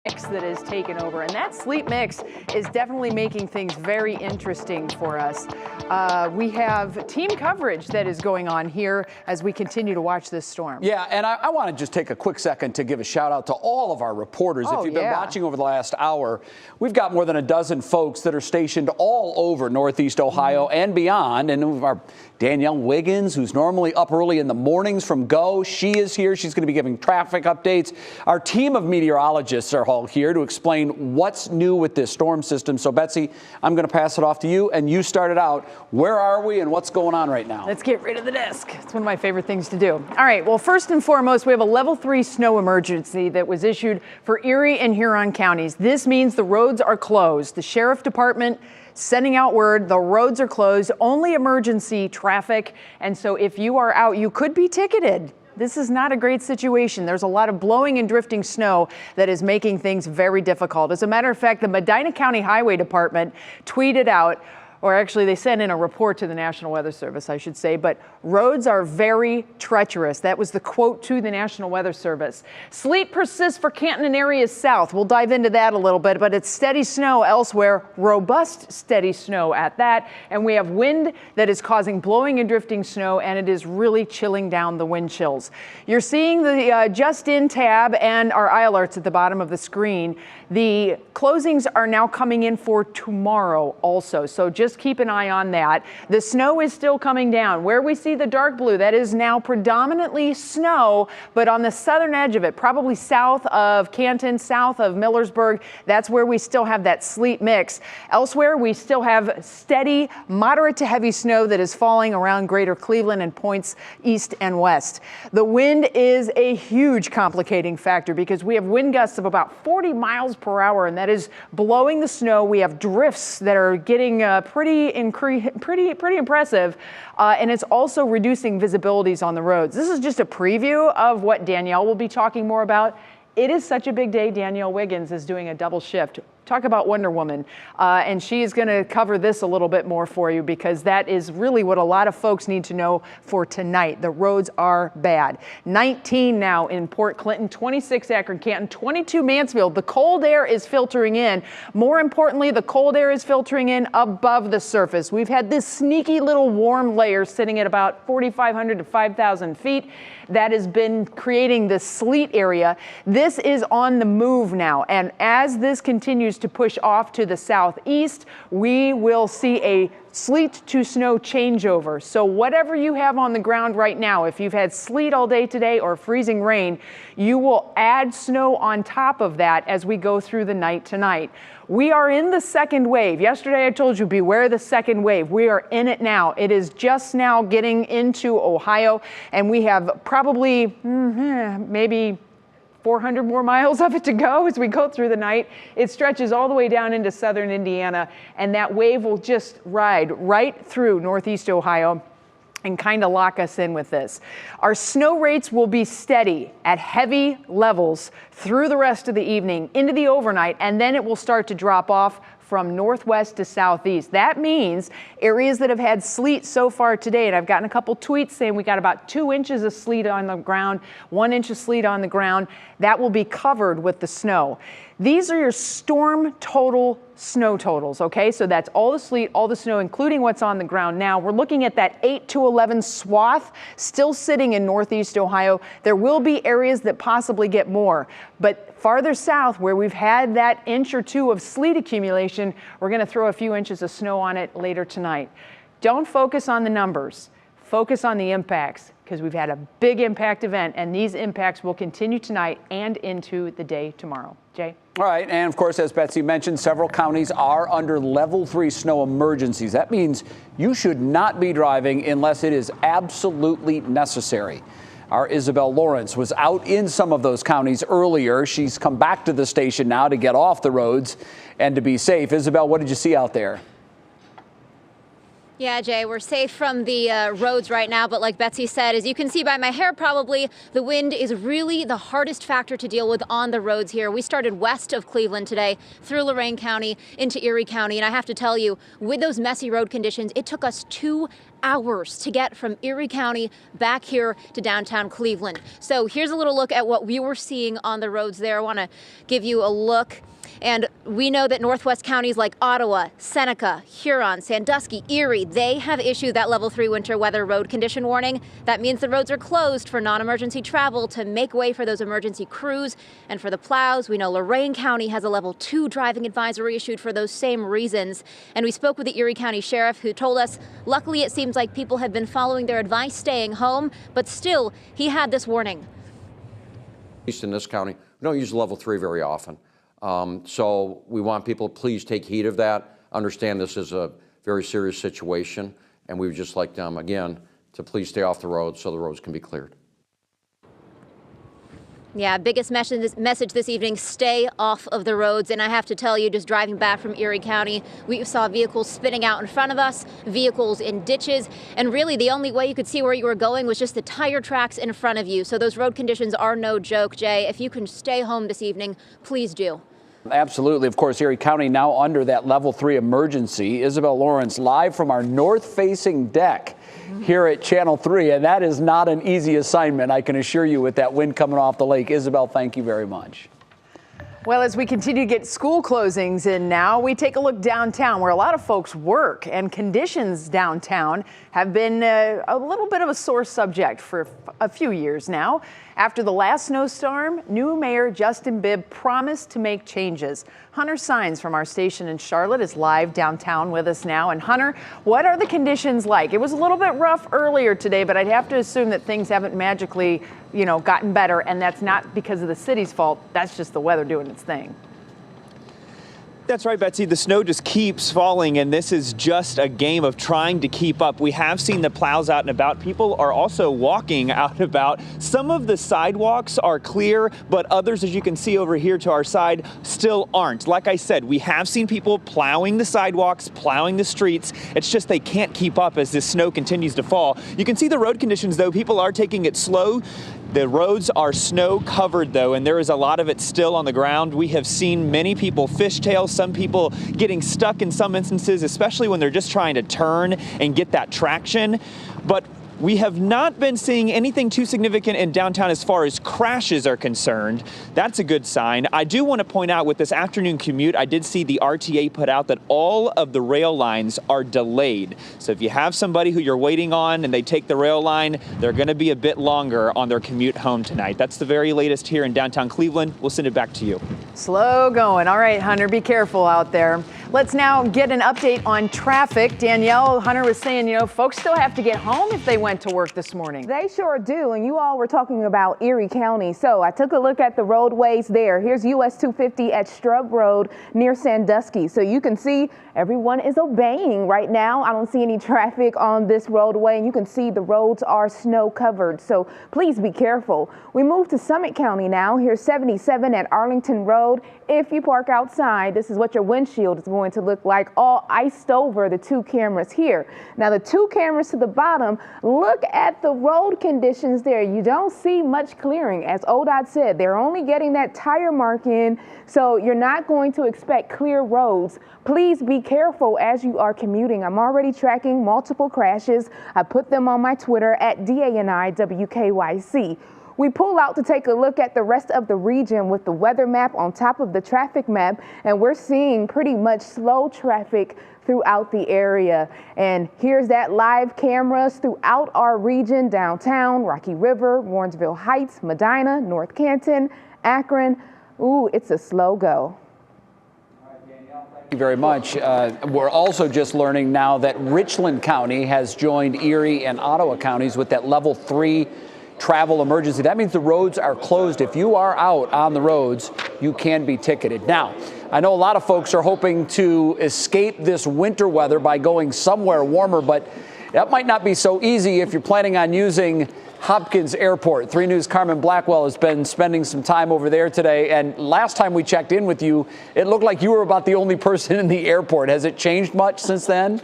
Mix that is taken over, and that sleet mix is definitely making things very interesting for us. We have team coverage that is going on here as we continue to watch this storm. Yeah, and I want to just take a quick second to give a shout out to all of our reporters. If you've been watching over the last hour, we've got more than a dozen folks that are stationed all over Northeast Ohio and beyond. And our Danielle Wiggins, who's normally up early in the mornings from Go, she is here. She's going to be giving traffic updates. Our team of meteorologists are all here to explain what's new with this storm system. So, Betsy, I'm going to pass it off to you, and you started out. Where are we and what's going on right now? Let's get rid of the desk. It's one of my favorite things to do. All right, well, first and foremost, we have a level 3 snow emergency that was issued for Erie and Huron counties. This means the roads are closed. The sheriff department sending out word the roads are closed, only emergency traffic. And so if you are out, you could be ticketed. This is not a great situation. There's a lot of blowing and drifting snow that is making things very difficult. As a matter of fact, the Medina County Highway Department tweeted out, or actually they sent in a report to the National Weather Service, I should say, but roads are very treacherous. That was the quote to the National Weather Service. Sleet persists for Canton and areas south. We'll dive into that a little bit, but it's steady snow elsewhere, robust steady snow at that. And we have wind that is causing blowing and drifting snow, and it is really chilling down the wind chills. You're seeing the just in tab and our eye alerts at the bottom of the screen. The closings are now coming in for tomorrow also, so just keep an eye on that. The snow is still coming down. Where we see the dark blue, that is now predominantly snow, but on the southern edge of it, probably south of Canton, south of Millersburg, that's where we still have that sleet mix. Elsewhere, we still have steady, moderate to heavy snow that is falling around greater Cleveland and points east and west. The wind is a huge complicating factor because we have wind gusts of about 40 miles per hour, and that is blowing the snow. We have drifts that are getting pretty impressive, and it's also reducing visibilities on the roads. This is just a preview of what Danielle will be talking more about. It is such a big day. Danielle Wiggins is doing a double shift. Talk about Wonder Woman. And she is going to cover this a little bit more for you because that is really what a lot of folks need to know for tonight. The roads are bad. 19 now in Port Clinton, 26 Akron Canton, 22 Mansfield. The cold air is filtering in. More importantly, the cold air is filtering in above the surface. We've had this sneaky little warm layer sitting at about 4,500 to 5,000 feet that has been creating this sleet area. This is on the move now. And as this continues to push off to the southeast, we will see a sleet to snow changeover. So whatever you have on the ground right now, if you've had sleet all day today or freezing rain, you will add snow on top of that as we go through the night tonight. We are in the second wave. Yesterday I told you, beware the second wave. We are in it now. It is just now getting into Ohio, and we have probably maybe 400 more miles of it to go as we go through the night. It stretches all the way down into southern Indiana, and that wave will just ride right through Northeast Ohio and kind of lock us in with this. Our snow rates will be steady at heavy levels through the rest of the evening into the overnight, and then it will start to drop off from northwest to southeast. That means areas that have had sleet so far today, and I've gotten a couple tweets saying we got about 2 inches of sleet on the ground, 1 inch of sleet on the ground, that will be covered with the snow. These are your storm total snow totals, okay? So that's all the sleet, all the snow, including what's on the ground now. We're looking at that 8 to 11 swath still sitting in Northeast Ohio. There will be areas that possibly get more, but farther south where we've had that inch or two of sleet accumulation, we're gonna throw a few inches of snow on it later tonight. Don't focus on the numbers, focus on the impacts, because we've had a big impact event, and these impacts will continue tonight and into the day tomorrow. Jay? All right, and of course, as Betsy mentioned, several counties are under level 3 snow emergencies. That means you should not be driving unless it is absolutely necessary. Our Isabel Lawrence was out in some of those counties earlier. She's come back to the station now to get off the roads and to be safe. Isabel, what did you see out there? Yeah, Jay, we're safe from the roads right now, but like Betsy said, as you can see by my hair probably, the wind is really the hardest factor to deal with on the roads here. We started west of Cleveland today, through Lorain County, into Erie County, and I have to tell you, with those messy road conditions, it took us 2 hours to get from Erie County back here to downtown Cleveland. So here's a little look at what we were seeing on the roads there. I want to give you a look. And we know that northwest counties like Ottawa, Seneca, Huron, Sandusky, Erie, they have issued that level 3 winter weather road condition warning. That means the roads are closed for non-emergency travel to make way for those emergency crews. And for the plows, we know Lorain County has a level 2 driving advisory issued for those same reasons. And we spoke with the Erie County Sheriff, who told us, luckily it seems like people have been following their advice, staying home, but still he had this warning. At least in this county, we don't use level 3 very often. So we want people to please take heed of that, understand this is a very serious situation, and we would just like them, again, to please stay off the road so the roads can be cleared. Yeah, biggest message this evening, stay off of the roads. And I have to tell you, just driving back from Erie County, we saw vehicles spinning out in front of us, vehicles in ditches, and really the only way you could see where you were going was just the tire tracks in front of you. So those road conditions are no joke, Jay. If you can stay home this evening, please do. Absolutely. Of course, Erie County now under that level 3 emergency. Isabel Lawrence live from our north-facing deck here at Channel 3, and that is not an easy assignment, I can assure you, with that wind coming off the lake. Isabel, thank you very much. Well, as we continue to get school closings in now, we take a look downtown where a lot of folks work, and conditions downtown have been a little bit of a sore subject for a few years now. After the last snowstorm, new Mayor Justin Bibb promised to make changes. Hunter Sines from our station in Charlotte is live downtown with us now. And Hunter, what are the conditions like? It was a little bit rough earlier today, but I'd have to assume that things haven't magically, gotten better, and that's not because of the city's fault. That's just the weather doing its thing. That's right, Betsy. The snow just keeps falling, and this is just a game of trying to keep up. We have seen the plows out and about. People are also walking out and about. Some of the sidewalks are clear, but others, as you can see over here to our side, still aren't. Like I said, we have seen people plowing the sidewalks, plowing the streets. It's just they can't keep up as this snow continues to fall. You can see the road conditions, though. People are taking it slow. The roads are snow covered, though, and there is a lot of it still on the ground. We have seen many people fishtail, some people getting stuck in some instances, especially when they're just trying to turn and get that traction. But we have not been seeing anything too significant in downtown as far as crashes are concerned. That's a good sign. I do want to point out with this afternoon commute, I did see the RTA put out that all of the rail lines are delayed. So if you have somebody who you're waiting on and they take the rail line, they're going to be a bit longer on their commute home tonight. That's the very latest here in downtown Cleveland. We'll send it back to you. Slow going. All right, Hunter, be careful out there. Let's now get an update on traffic. Danielle, Hunter was saying, folks still have to get home if they went to work this morning. They sure do, and you all were talking about Erie County, so I took a look at the roadways there. Here's US 250 at Strub Road near Sandusky, so you can see everyone is obeying right now. I don't see any traffic on this roadway, and you can see the roads are snow covered, so please be careful. We move to Summit County now. Here's 77 at Arlington Road. If you park outside, this is what your windshield is going to look like, all iced over the 2 cameras here. Now the 2 cameras to the bottom, look at the road conditions there. You don't see much clearing. As ODOT said, they're only getting that tire mark in, so you're not going to expect clear roads. Please be careful as you are commuting. I'm already tracking multiple crashes. I put them on my Twitter at DANIWKYC. We pull out to take a look at the rest of the region with the weather map on top of the traffic map, and we're seeing pretty much slow traffic throughout the area. And here's that live cameras throughout our region, downtown, Rocky River, Warrensville Heights, Medina, North Canton, Akron. Ooh, it's a slow go. Thank you very much. We're also just learning now that Richland County has joined Erie and Ottawa counties with that level 3 travel emergency. That means the roads are closed. If you are out on the roads, you can be ticketed. Now, I know a lot of folks are hoping to escape this winter weather by going somewhere warmer, but that might not be so easy if you're planning on using Hopkins Airport. 3 News' Carmen Blackwell has been spending some time over there today, and last time we checked in with you, it looked like you were about the only person in the airport. Has it changed much since then?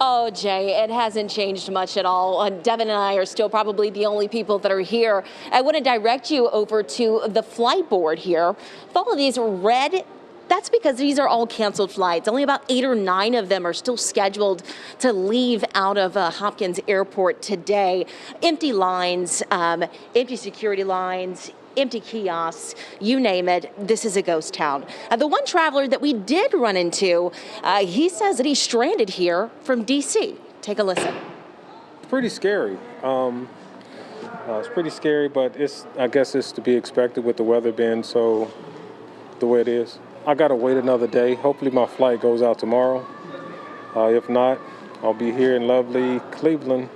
Oh, Jay, it hasn't changed much at all. Devin and I are still probably the only people that are here. I want to direct you over to the flight board here. With all of these red, that's because these are all canceled flights. Only about 8 or 9 of them are still scheduled to leave out of Hopkins Airport today. Empty lines, empty security lines, empty kiosks, you name it, this is a ghost town. The one traveler that we did run into, he says that he's stranded here from D.C. Take a listen. It's pretty scary. It's pretty scary, but I guess it's to be expected with the weather being so the way it is. I gotta wait another day. Hopefully my flight goes out tomorrow. If not, I'll be here in lovely Cleveland.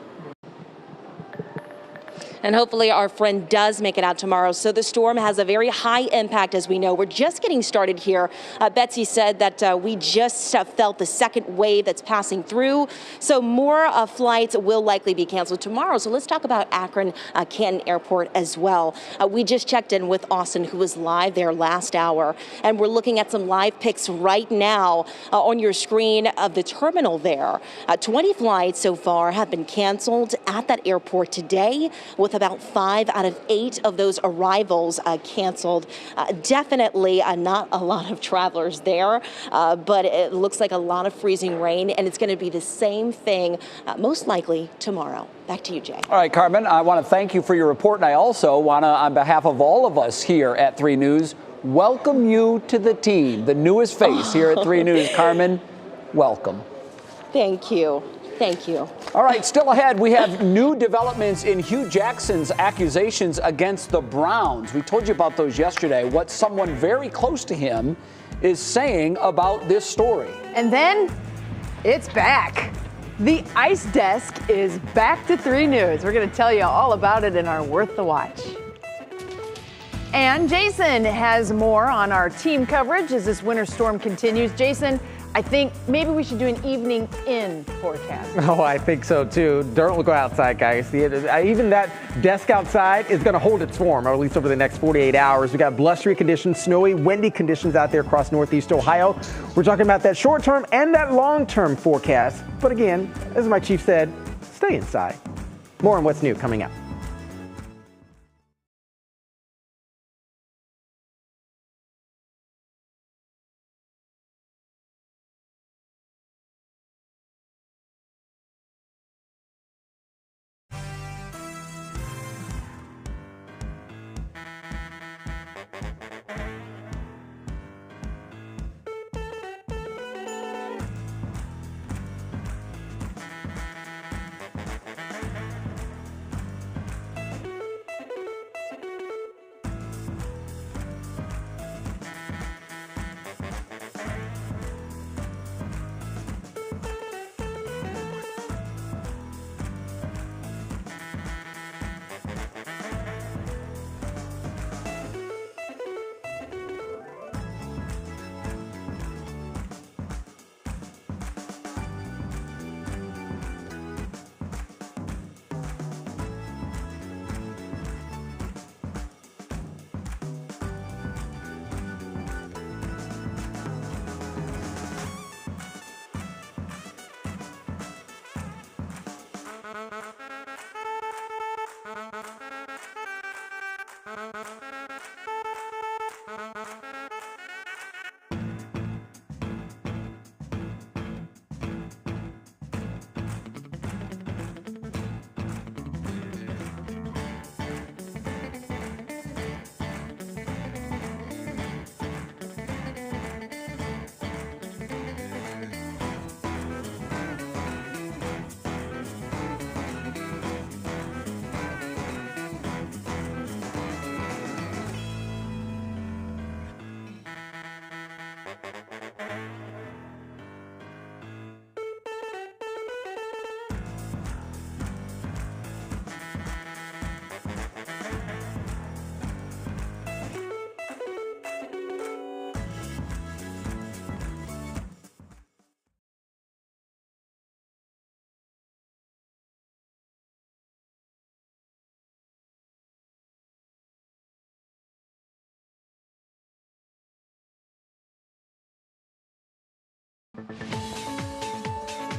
And hopefully our friend does make it out tomorrow. So the storm has a very high impact, as we know. We're just getting started here. Betsy said that we just felt the second wave that's passing through. So more flights will likely be canceled tomorrow. So let's talk about Akron Canton Airport as well. We just checked in with Austin, who was live there last hour. And we're looking at some live pics right now on your screen of the terminal there. 20 flights so far have been canceled at that airport today, with about 5 out of 8 of those arrivals canceled. Definitely not a lot of travelers there, but it looks like a lot of freezing rain, and it's going to be the same thing most likely tomorrow. Back to you, Jay. All right, Carmen, I want to thank you for your report, and I also want to, on behalf of all of us here at 3 News, welcome you to the team, the newest face here at 3 News. Carmen, welcome. Thank you. Thank you. All right, still ahead, we have new developments in Hue Jackson's accusations against the Browns. We told you about those yesterday, what someone very close to him is saying about this story. And then it's back. The ice desk is back to 3 News. We're going to tell you all about it in our Worth the Watch. And Jason has more on our team coverage as this winter storm continues. Jason, I think maybe we should do an evening in forecast. Oh, I think so too. Don't go outside, guys. Even that desk outside is going to hold its form, or at least over the next 48 hours. We got blustery conditions, snowy, windy conditions out there across northeast Ohio. We're talking about that short-term and that long-term forecast. But again, as my chief said, stay inside. More on what's new coming up.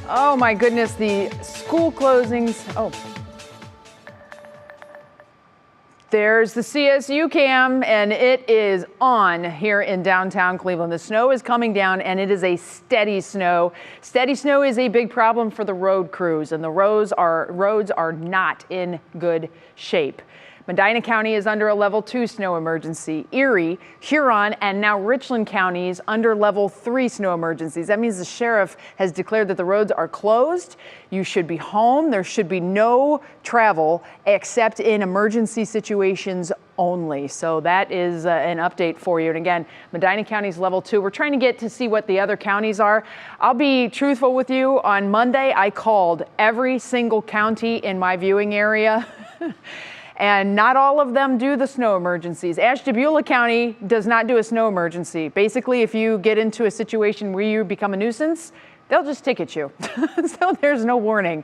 Oh my goodness, the school closings. Oh. There's the CSU cam, and it is on here in downtown Cleveland. The snow is coming down, and it is a steady snow. Steady snow is a big problem for the road crews, and the roads are not in good shape. Medina County is under a level 2 snow emergency. Erie, Huron, and now Richland counties under level 3 snow emergencies. That means the sheriff has declared that the roads are closed. You should be home. There should be no travel except in emergency situations only. So that is an update for you. And again, Medina County's level 2. We're trying to get to see what the other counties are. I'll be truthful with you. On Monday, I called every single county in my viewing area. And not all of them do the snow emergencies. Ashtabula County does not do a snow emergency. Basically, if you get into a situation where you become a nuisance, they'll just ticket you. So there's no warning.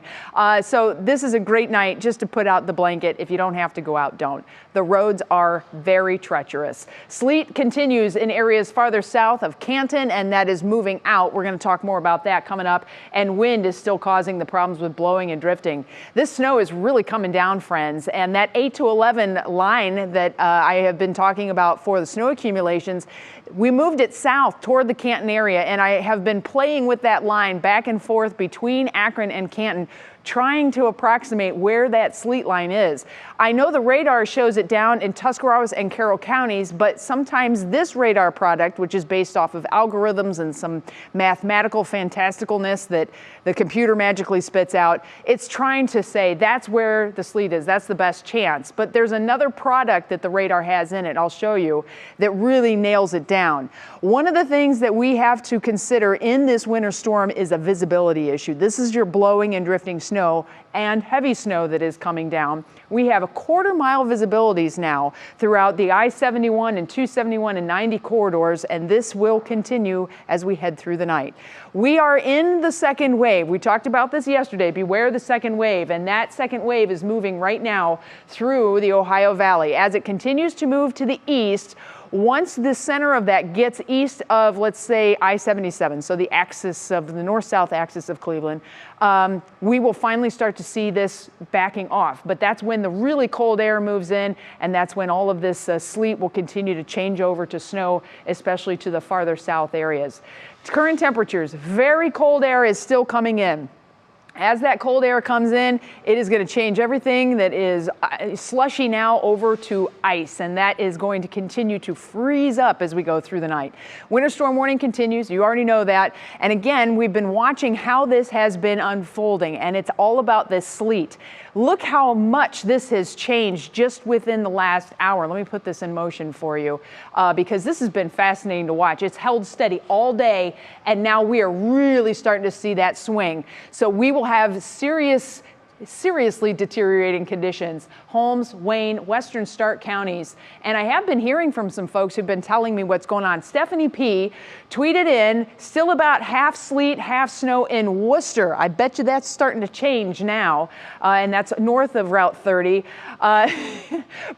So this is a great night just to put out the blanket. If you don't have to go out, don't. The roads are very treacherous. Sleet continues in areas farther south of Canton, and that is moving out. We're going to talk more about that coming up. And wind is still causing the problems with blowing and drifting. This snow is really coming down, friends. And that 8 to 11 line that I have been talking about for the snow accumulations, we moved it south toward the Canton area, and I have been playing with that line back and forth between Akron and Canton, trying to approximate where that sleet line is. I know the radar shows it down in Tuscarawas and Carroll counties, but sometimes this radar product, which is based off of algorithms and some mathematical fantasticalness that the computer magically spits out, it's trying to say that's where the sleet is. That's the best chance. But there's another product that the radar has in it, I'll show you, that really nails it down. One of the things that we have to consider in this winter storm is a visibility issue. This is your blowing and drifting snow and heavy snow that is coming down. We have a quarter-mile visibilities now throughout the I-71 and 271 and 90 corridors, and this will continue as we head through the night. We are in the second wave. We talked about this yesterday. Beware the second wave, and that second wave is moving right now through the Ohio Valley. As it continues to move to the east, once the center of that gets east of, let's say, I-77, so the axis of the north-south axis of Cleveland, we will finally start to see this backing off. But that's when the really cold air moves in, and that's when all of this sleet will continue to change over to snow, especially to the farther south areas. Current temperatures, very cold air is still coming in. As that cold air comes in, it is going to change everything that is slushy now over to ice, and that is going to continue to freeze up as we go through the night. Winter storm warning continues. You already know that. And again, we've been watching how this has been unfolding, and it's all about this sleet. Look how much this has changed just within the last hour. Let me put this in motion for you because this has been fascinating to watch. It's held steady all day, and now we are really starting to see that swing. So we will have seriously deteriorating conditions. Holmes, Wayne, Western Stark counties. And I have been hearing from some folks who've been telling me what's going on. Stephanie P. tweeted in, still about half sleet, half snow in Worcester. I bet you that's starting to change now. And that's north of Route 30.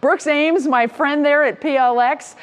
Brooks Ames, my friend there at PLX,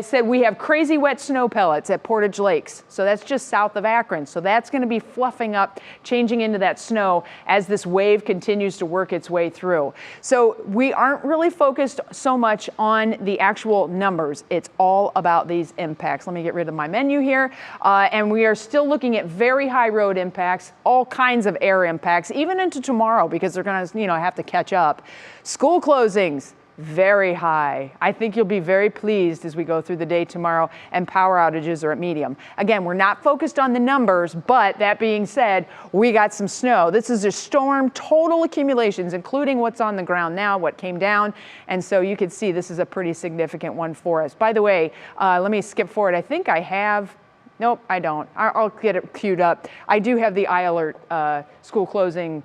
said we have crazy wet snow pellets at Portage Lakes. So that's just south of Akron. So that's going to be fluffing up, changing into that snow as this wave continues to work its way through. So we aren't really focused so much on the actual numbers. It's all about these impacts. Let me get rid of my menu here. And we are still looking at very high road impacts, all kinds of air impacts, even into tomorrow because they're going to, have to catch up. School closings, very high. I think you'll be very pleased as we go through the day tomorrow, and power outages are at medium. Again, we're not focused on the numbers, but that being said, we got some snow. This is a storm, total accumulations, including what's on the ground now, what came down. And so you can see this is a pretty significant one for us. By the way, let me skip forward. I think I have, nope, I don't. I'll get it queued up. I do have the iAlert school closing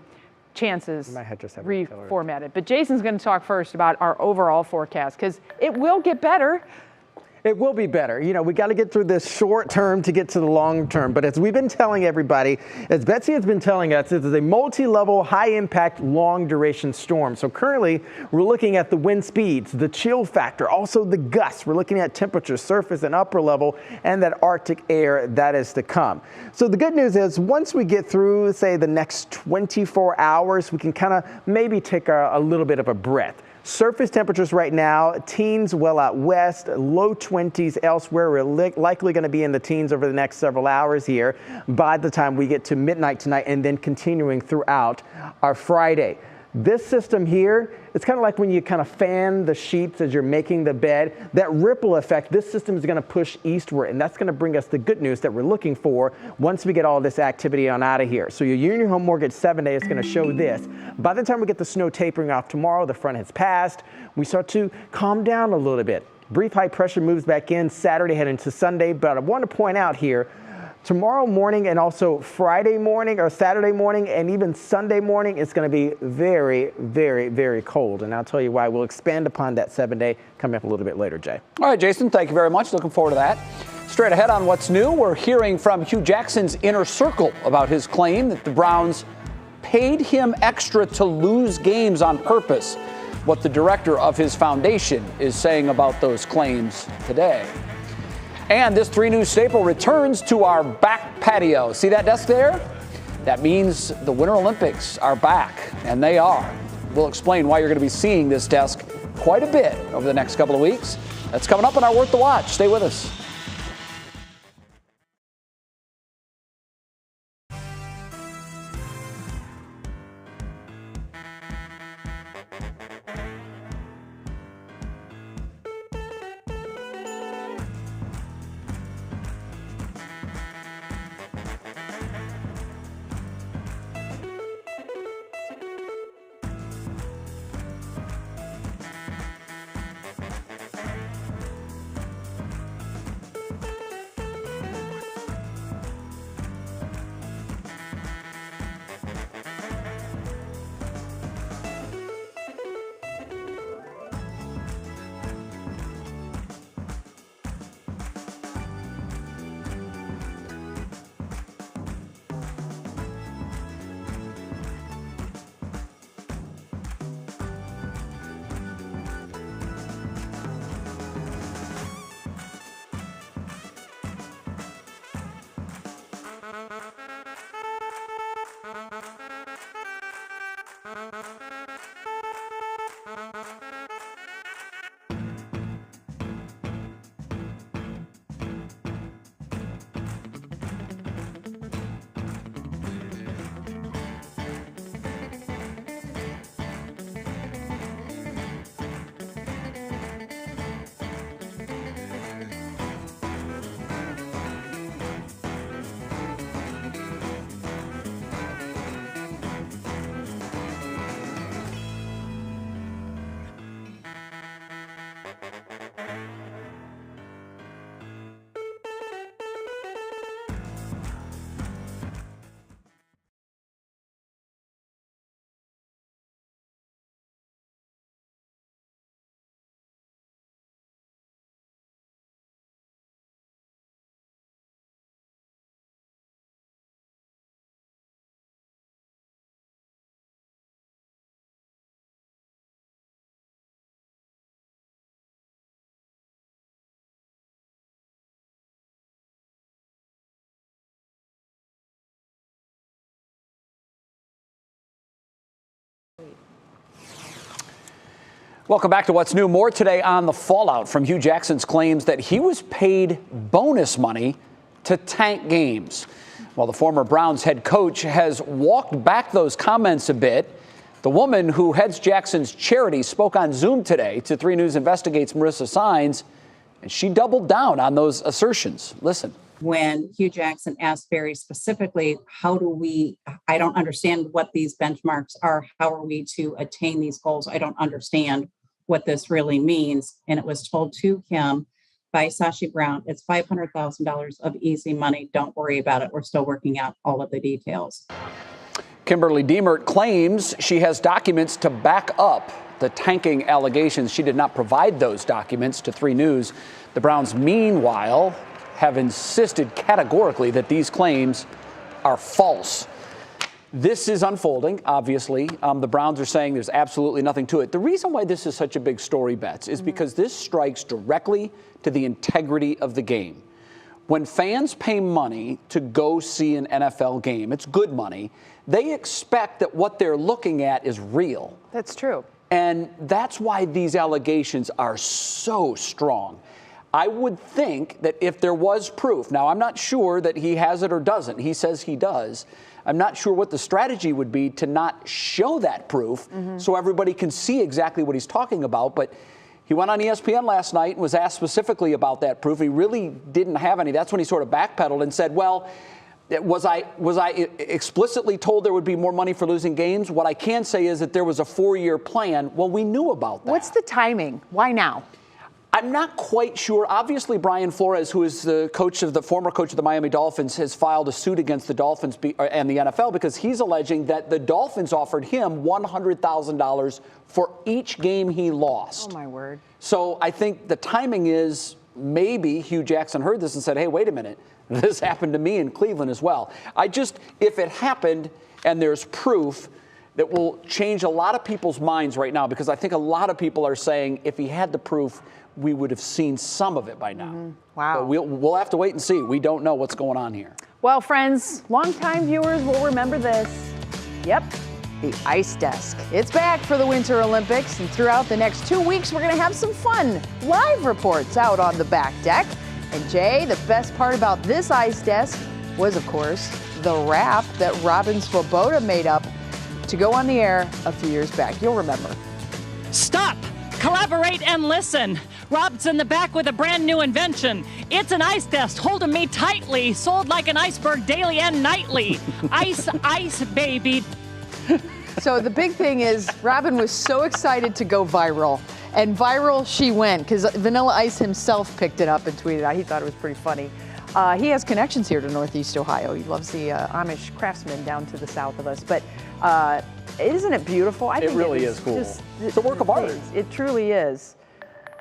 chances reformatted. But Jason's going to talk first about our overall forecast because it will get better. It will be better. You know, we got to get through this short term to get to the long term. But as we've been telling everybody, as Betsy has been telling us, this is a multi-level, high-impact, long-duration storm. So currently, we're looking at the wind speeds, the chill factor, also the gusts. We're looking at temperature, surface and upper level, and that Arctic air that is to come. So the good news is once we get through, say, the next 24 hours, we can kind of maybe take a little bit of a breath. Surface temperatures right now, teens well out west, low 20s elsewhere. We're likely going to be in the teens over the next several hours here by the time we get to midnight tonight and then continuing throughout our Friday. This system here, it's kind of like when you kind of fan the sheets as you're making the bed. That ripple effect, this system is going to push eastward, and that's going to bring us the good news that we're looking for once we get all this activity on out of here. So your Union Home Mortgage 7-day is going to show this. By the time we get the snow tapering off tomorrow, the front has passed. We start to calm down a little bit. Brief high pressure moves back in Saturday heading into Sunday, but I want to point out here, tomorrow morning and also Friday morning or Saturday morning and even Sunday morning, it's going to be very, very, very cold. And I'll tell you why. We'll expand upon that 7-day coming up a little bit later, Jay. All right, Jason, thank you very much. Looking forward to that. Straight ahead on What's New, we're hearing from Hugh Jackson's inner circle about his claim that the Browns paid him extra to lose games on purpose. What the director of his foundation is saying about those claims today. And this 3 News staple returns to our back patio. See that desk there? That means the Winter Olympics are back, and they are. We'll explain why you're going to be seeing this desk quite a bit over the next couple of weeks. That's coming up on our Worth the Watch. Stay with us. Welcome back to What's New. More today on the fallout from Hue Jackson's claims that he was paid bonus money to tank games. While the former Browns head coach has walked back those comments a bit, the woman who heads Jackson's charity spoke on Zoom today to 3 News Investigates Marissa Saenz, and she doubled down on those assertions. Listen. When Hugh Jackson asked very specifically, I don't understand what these benchmarks are. How are we to attain these goals? I don't understand what this really means. And it was told to him by Sashi Brown, it's $500,000 of easy money. Don't worry about it. We're still working out all of the details. Kimberly Diemert claims she has documents to back up the tanking allegations. She did not provide those documents to 3 News. The Browns, meanwhile, have insisted categorically that these claims are false. This is unfolding, obviously. The Browns are saying there's absolutely nothing to it. The reason why this is such a big story, Bets, is because this strikes directly to the integrity of the game. When fans pay money to go see an NFL game, it's good money, they expect that what they're looking at is real. That's true. And that's why these allegations are so strong. I would think that if there was proof, now I'm not sure that he has it or doesn't. He says he does. I'm not sure what the strategy would be to not show that proof so everybody can see exactly what he's talking about. But he went on ESPN last night and was asked specifically about that proof. He really didn't have any. That's when he sort of backpedaled and said, well, was I explicitly told there would be more money for losing games? What I can say is that there was a 4-year plan. Well, we knew about that. What's the timing? Why now? I'm not quite sure. Obviously, Brian Flores, who is the former coach of the Miami Dolphins, has filed a suit against the Dolphins and the NFL because he's alleging that the Dolphins offered him $100,000 for each game he lost. Oh, my word. So I think the timing is maybe Hue Jackson heard this and said, hey, wait a minute. This happened to me in Cleveland as well. If it happened and there's proof, that will change a lot of people's minds right now, because I think a lot of people are saying if he had the proof, we would have seen some of it by now. Wow. But we'll have to wait and see. We don't know what's going on here. Well, friends, longtime viewers will remember this. Yep, the ice desk. It's back for the Winter Olympics, and throughout the next 2 weeks, we're going to have some fun live reports out on the back deck. And Jay, the best part about this ice desk was, of course, the rap that Robin Swoboda made up to go on the air a few years back. You'll remember. Stop, collaborate, and listen. Rob's in the back with a brand new invention. It's an ice desk holding me tightly, sold like an iceberg daily and nightly. Ice, ice, baby. So the big thing is Robin was so excited to go viral. And viral she went, because Vanilla Ice himself picked it up and tweeted out. He thought it was pretty funny. He has connections here to Northeast Ohio. He loves the Amish craftsmen down to the south of us. But isn't it beautiful? I think it really is cool. It's a work of art. It truly is.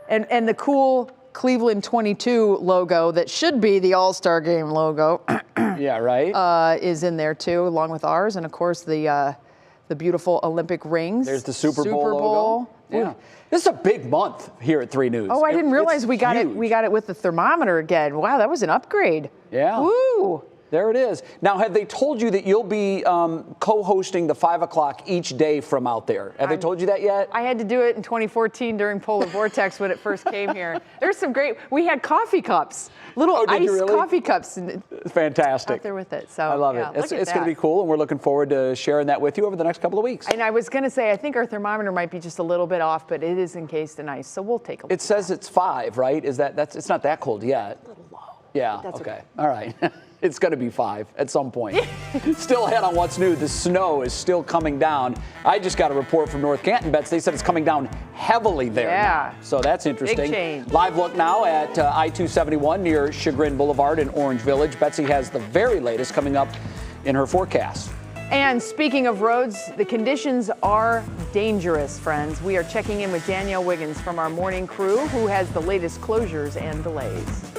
And the cool Cleveland 22 logo that should be the All-Star Game logo. Yeah, right. Is in there too, along with ours, and of course the beautiful Olympic rings. There's the Super Bowl logo. Yeah. This is a big month here at 3 News. Oh, I didn't realize we got huge. it. We got it with the thermometer again. Wow, that was an upgrade. Yeah. Woo. There it is. Now, have they told you that you'll be co-hosting the 5 o'clock each day from out there? Have they told you that yet? I had to do it in 2014 during Polar Vortex when it first came here. There's some great. We had coffee cups, little iced coffee cups. Fantastic. Out there with it. So I love it. It's going to be cool, and we're looking forward to sharing that with you over the next couple of weeks. And I was going to say, I think our thermometer might be just a little bit off, but it is encased in ice, so we'll take a look. It says it's 5, right? It's not that cold yet. A little low. Yeah. Okay. All right. It's going to be 5 at some point. Still ahead on what's new. The snow is still coming down. I just got a report from North Canton, Bets. They said it's coming down heavily there. Yeah. Now. So that's interesting. Big change. Live look now at I-271 near Chagrin Boulevard in Orange Village. Betsy has the very latest coming up in her forecast. And speaking of roads, the conditions are dangerous, friends. We are checking in with Danielle Wiggins from our morning crew, who has the latest closures and delays.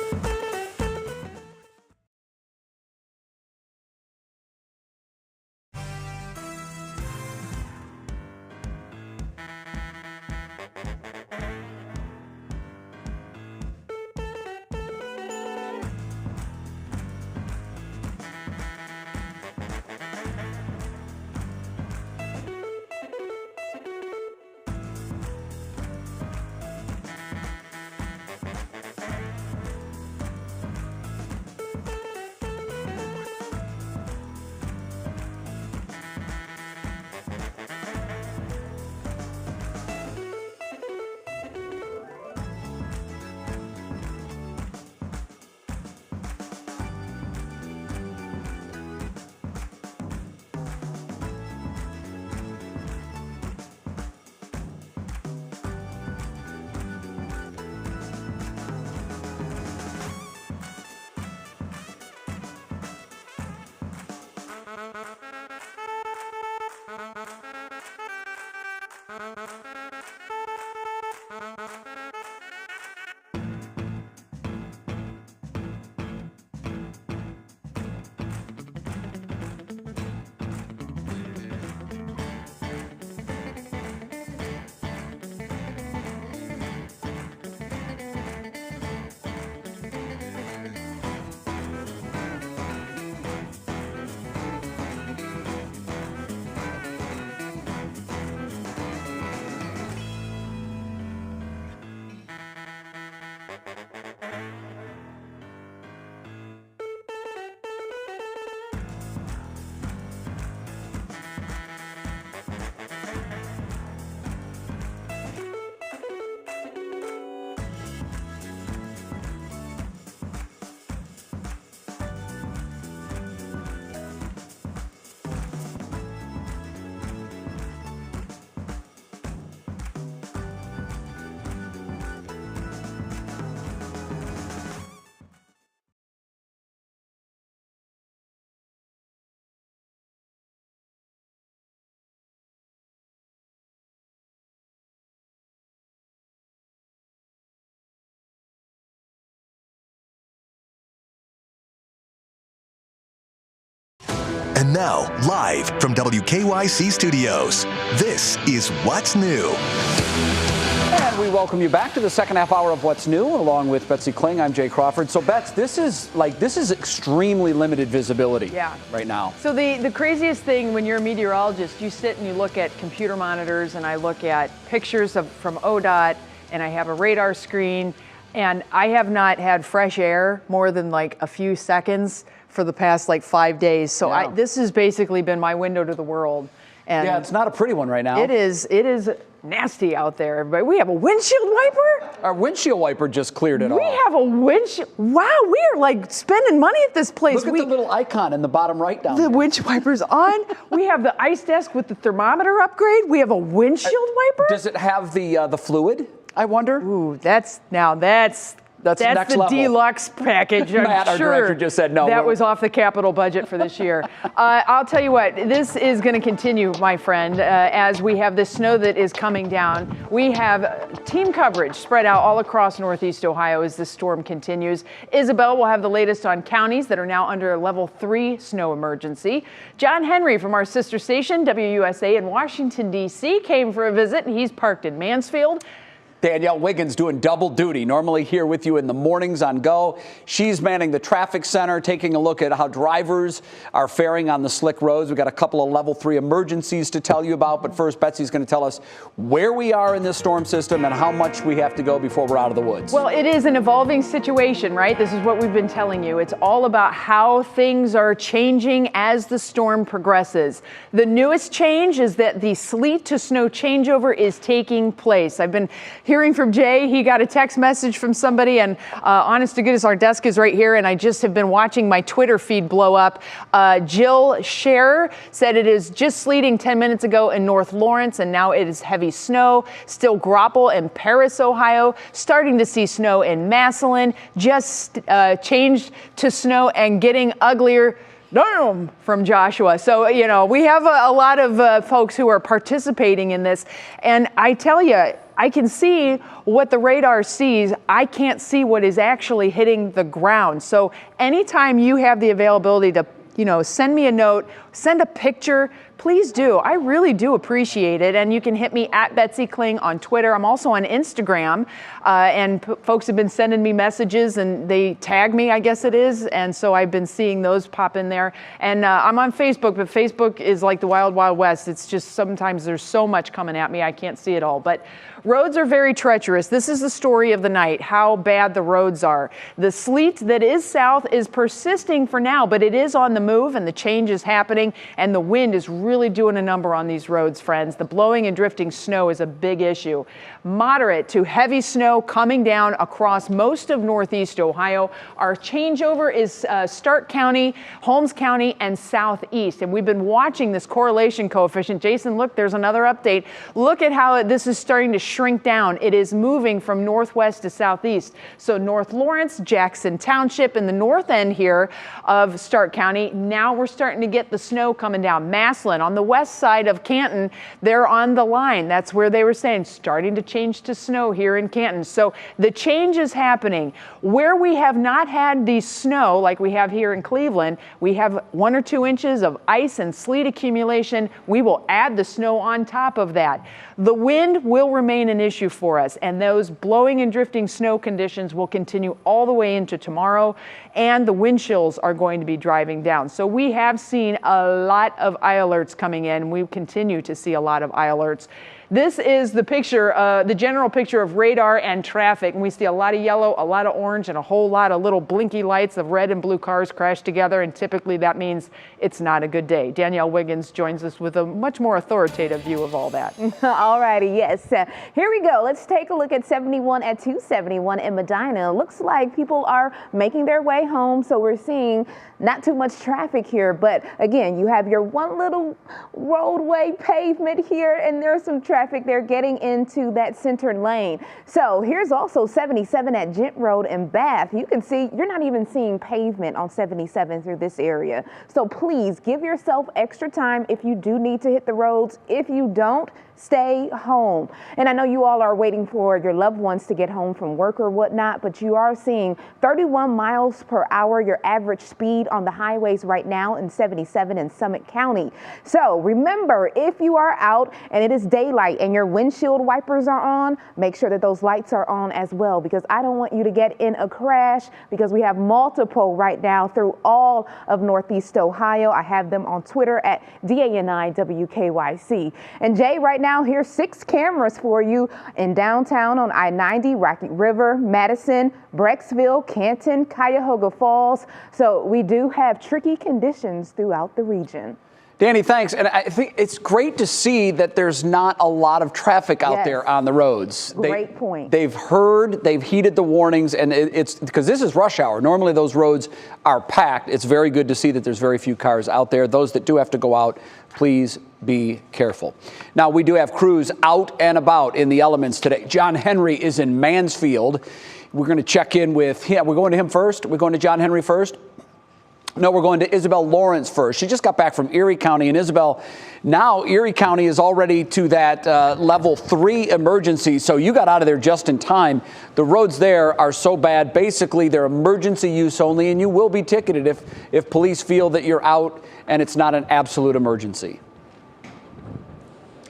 And now, live from WKYC Studios, this is What's New. And we welcome you back to the second half hour of What's New, along with Betsy Kling. I'm Jay Crawford. So, Bets, this is extremely limited visibility right now. So the craziest thing when you're a meteorologist, you sit and you look at computer monitors, and I look at pictures from ODOT, and I have a radar screen, and I have not had fresh air more than like a few seconds for the past like 5 days. So this has basically been my window to the world. And yeah, it's not a pretty one right now. It is nasty out there, everybody. We have a windshield wiper. Our windshield wiper just cleared it off. We have a windshield. Wow, we are like spending money at this place. Look at the little icon in the bottom right down there. The windshield wiper's on. We have the ice desk with the thermometer upgrade. We have a windshield wiper. Does it have the fluid, I wonder? Ooh, that's next the level. Deluxe package. I'm Matt, our sure director, just said no. That was off the capital budget for this year. I'll tell you what, this is going to continue, my friend, as we have this snow that is coming down. We have team coverage spread out all across Northeast Ohio as this storm continues. Isabel will have the latest on counties that are now under a level 3 snow emergency. John Henry from our sister station, WUSA in Washington, D.C., came for a visit, and he's parked in Mansfield. Danielle Wiggins doing double duty, normally here with you in the mornings on Go. She's manning the traffic center, taking a look at how drivers are faring on the slick roads. We've got a couple of level 3 emergencies to tell you about, but first Betsy's going to tell us where we are in this storm system and how much we have to go before we're out of the woods. Well, it is an evolving situation, right? This is what we've been telling you. It's all about how things are changing as the storm progresses. The newest change is that the sleet to snow changeover is taking place. I've been hearing from Jay. He got a text message from somebody, and honest to goodness, our desk is right here, and I just have been watching my Twitter feed blow up. Jill Scherer said it is just sleeting 10 minutes ago in North Lawrence, and now it is heavy snow. Still Grapple and Paris, Ohio. Starting to see snow in Massillon. Just changed to snow and getting uglier. Damn, from Joshua. So, you know, we have a lot of folks who are participating in this. And I tell you, I can see what the radar sees. I can't see what is actually hitting the ground. So anytime you have the availability to, send me a note, send a picture, please do. I really do appreciate it. And you can hit me at Betsy Kling on Twitter. I'm also on Instagram. And folks have been sending me messages, and they tag me, I guess it is. And so I've been seeing those pop in there. And I'm on Facebook, but Facebook is like the wild, wild west. It's just sometimes there's so much coming at me, I can't see it all. But roads are very treacherous. This is the story of the night, how bad the roads are. The sleet that is south is persisting for now, but it is on the move, and the change is happening, and the wind is really doing a number on these roads, friends. The blowing and drifting snow is a big issue. Moderate to heavy snow coming down across most of Northeast Ohio. Our changeover is Stark County, Holmes County, and Southeast. And we've been watching this correlation coefficient. Jason, look, there's another update. Look at how this is starting to shrink down. It is moving from northwest to southeast. So North Lawrence, Jackson Township, in the north end here of Stark County. Now we're starting to get the snow coming down. Massillon on the west side of Canton, they're on the line. That's where they were saying starting to change to snow here in Canton. So the change is happening. Where we have not had the snow like we have here in Cleveland, we have 1 or 2 inches of ice and sleet accumulation. We will add the snow on top of that. The wind will remain an issue for us, and those blowing and drifting snow conditions will continue all the way into tomorrow, and the wind chills are going to be driving down. So we have seen a lot of eye alerts coming in. We continue to see a lot of eye alerts. This is the picture, the general picture of radar and traffic. And we see a lot of yellow, a lot of orange, and a whole lot of little blinky lights of red and blue cars crashed together. And typically that means it's not a good day. Danielle Wiggins joins us with a much more authoritative view of all that. All righty, yes. Here we go. Let's take a look at 71 at 271 in Medina. Looks like people are making their way home. So we're seeing not too much traffic here. But again, you have your one little roadway pavement here, and there's some traffic there getting into that center lane. So here's also 77 at Gent Road in Bath. You can see you're not even seeing pavement on 77 through this area. So please give yourself extra time if you do need to hit the roads. If you don't, stay home. And I know you all are waiting for your loved ones to get home from work or whatnot, but you are seeing 31 miles per hour, your average speed on the highways right now in 77 in Summit County. So remember, if you are out and it is daylight and your windshield wipers are on, make sure that those lights are on as well, because I don't want you to get in a crash, because we have multiple right now through all of Northeast Ohio. I have them on Twitter at DANIWKYC. And Jay, right now, here's 6 cameras for you in downtown on I-90, Rocky River, Madison, Brecksville, Canton, Cuyahoga Falls. So we do have tricky conditions throughout the region. Danny, thanks. And I think it's great to see that there's not a lot of traffic out there on the roads. Great point. They've heeded the warnings, and it's because this is rush hour. Normally those roads are packed. It's very good to see that there's very few cars out there. Those that do have to go out, please be careful. Now, we do have crews out and about in the elements today. John Henry is in Mansfield. We're going to check in with him. We're going to him first. We're going to John Henry first. No, we're going to Isabel Lawrence first. She just got back from Erie County. And Isabel, now Erie County is already to that level 3 emergency. So you got out of there just in time. The roads there are so bad. Basically, they're emergency use only, and you will be ticketed if police feel that you're out and it's not an absolute emergency.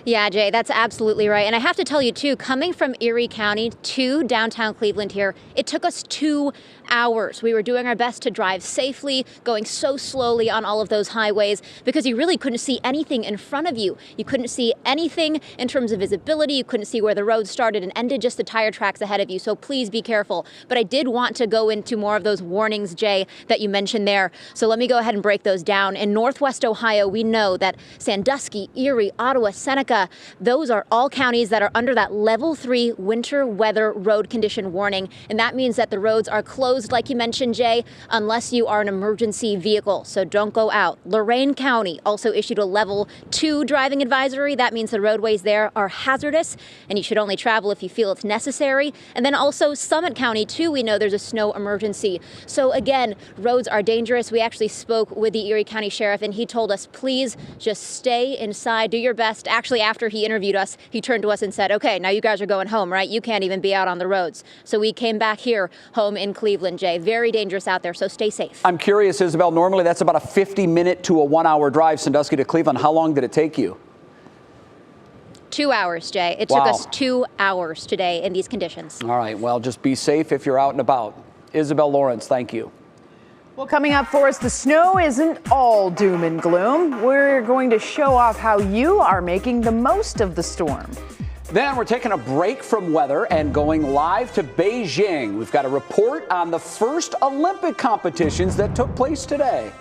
Yeah, Jay, that's absolutely right. And I have to tell you, too, coming from Erie County to downtown Cleveland here, it took us 2 hours. We were doing our best to drive safely, going so slowly on all of those highways because you really couldn't see anything in front of you. You couldn't see anything in terms of visibility. You couldn't see where the road started and ended, just the tire tracks ahead of you. So please be careful. But I did want to go into more of those warnings, Jay, that you mentioned there. So let me go ahead and break those down. In Northwest Ohio, we know that Sandusky, Erie, Ottawa, Seneca, those are all counties that are under that level 3 winter weather road condition warning. And that means that the roads are closed, like you mentioned, Jay, unless you are an emergency vehicle. So don't go out. Lorain County also issued a level 2 driving advisory. That means the roadways there are hazardous and you should only travel if you feel it's necessary. And then also Summit County, too, we know there's a snow emergency. So again, roads are dangerous. We actually spoke with the Erie County Sheriff and he told us, please just stay inside, do your best. Actually, after he interviewed us, he turned to us and said, okay, now you guys are going home, right? You can't even be out on the roads. So we came back here home in Cleveland, Jay. Very dangerous out there, so stay safe. I'm curious, Isabel, normally that's about a 50-minute to a 1-hour drive, Sandusky to Cleveland. How long did it take you? 2 hours, Jay. It took us 2 hours today in these conditions. All right, well, just be safe if you're out and about. Isabel Lawrence, thank you. Well, coming up for us, the snow isn't all doom and gloom. We're going to show off how you are making the most of the storm. Then we're taking a break from weather and going live to Beijing. We've got a report on the first Olympic competitions that took place today.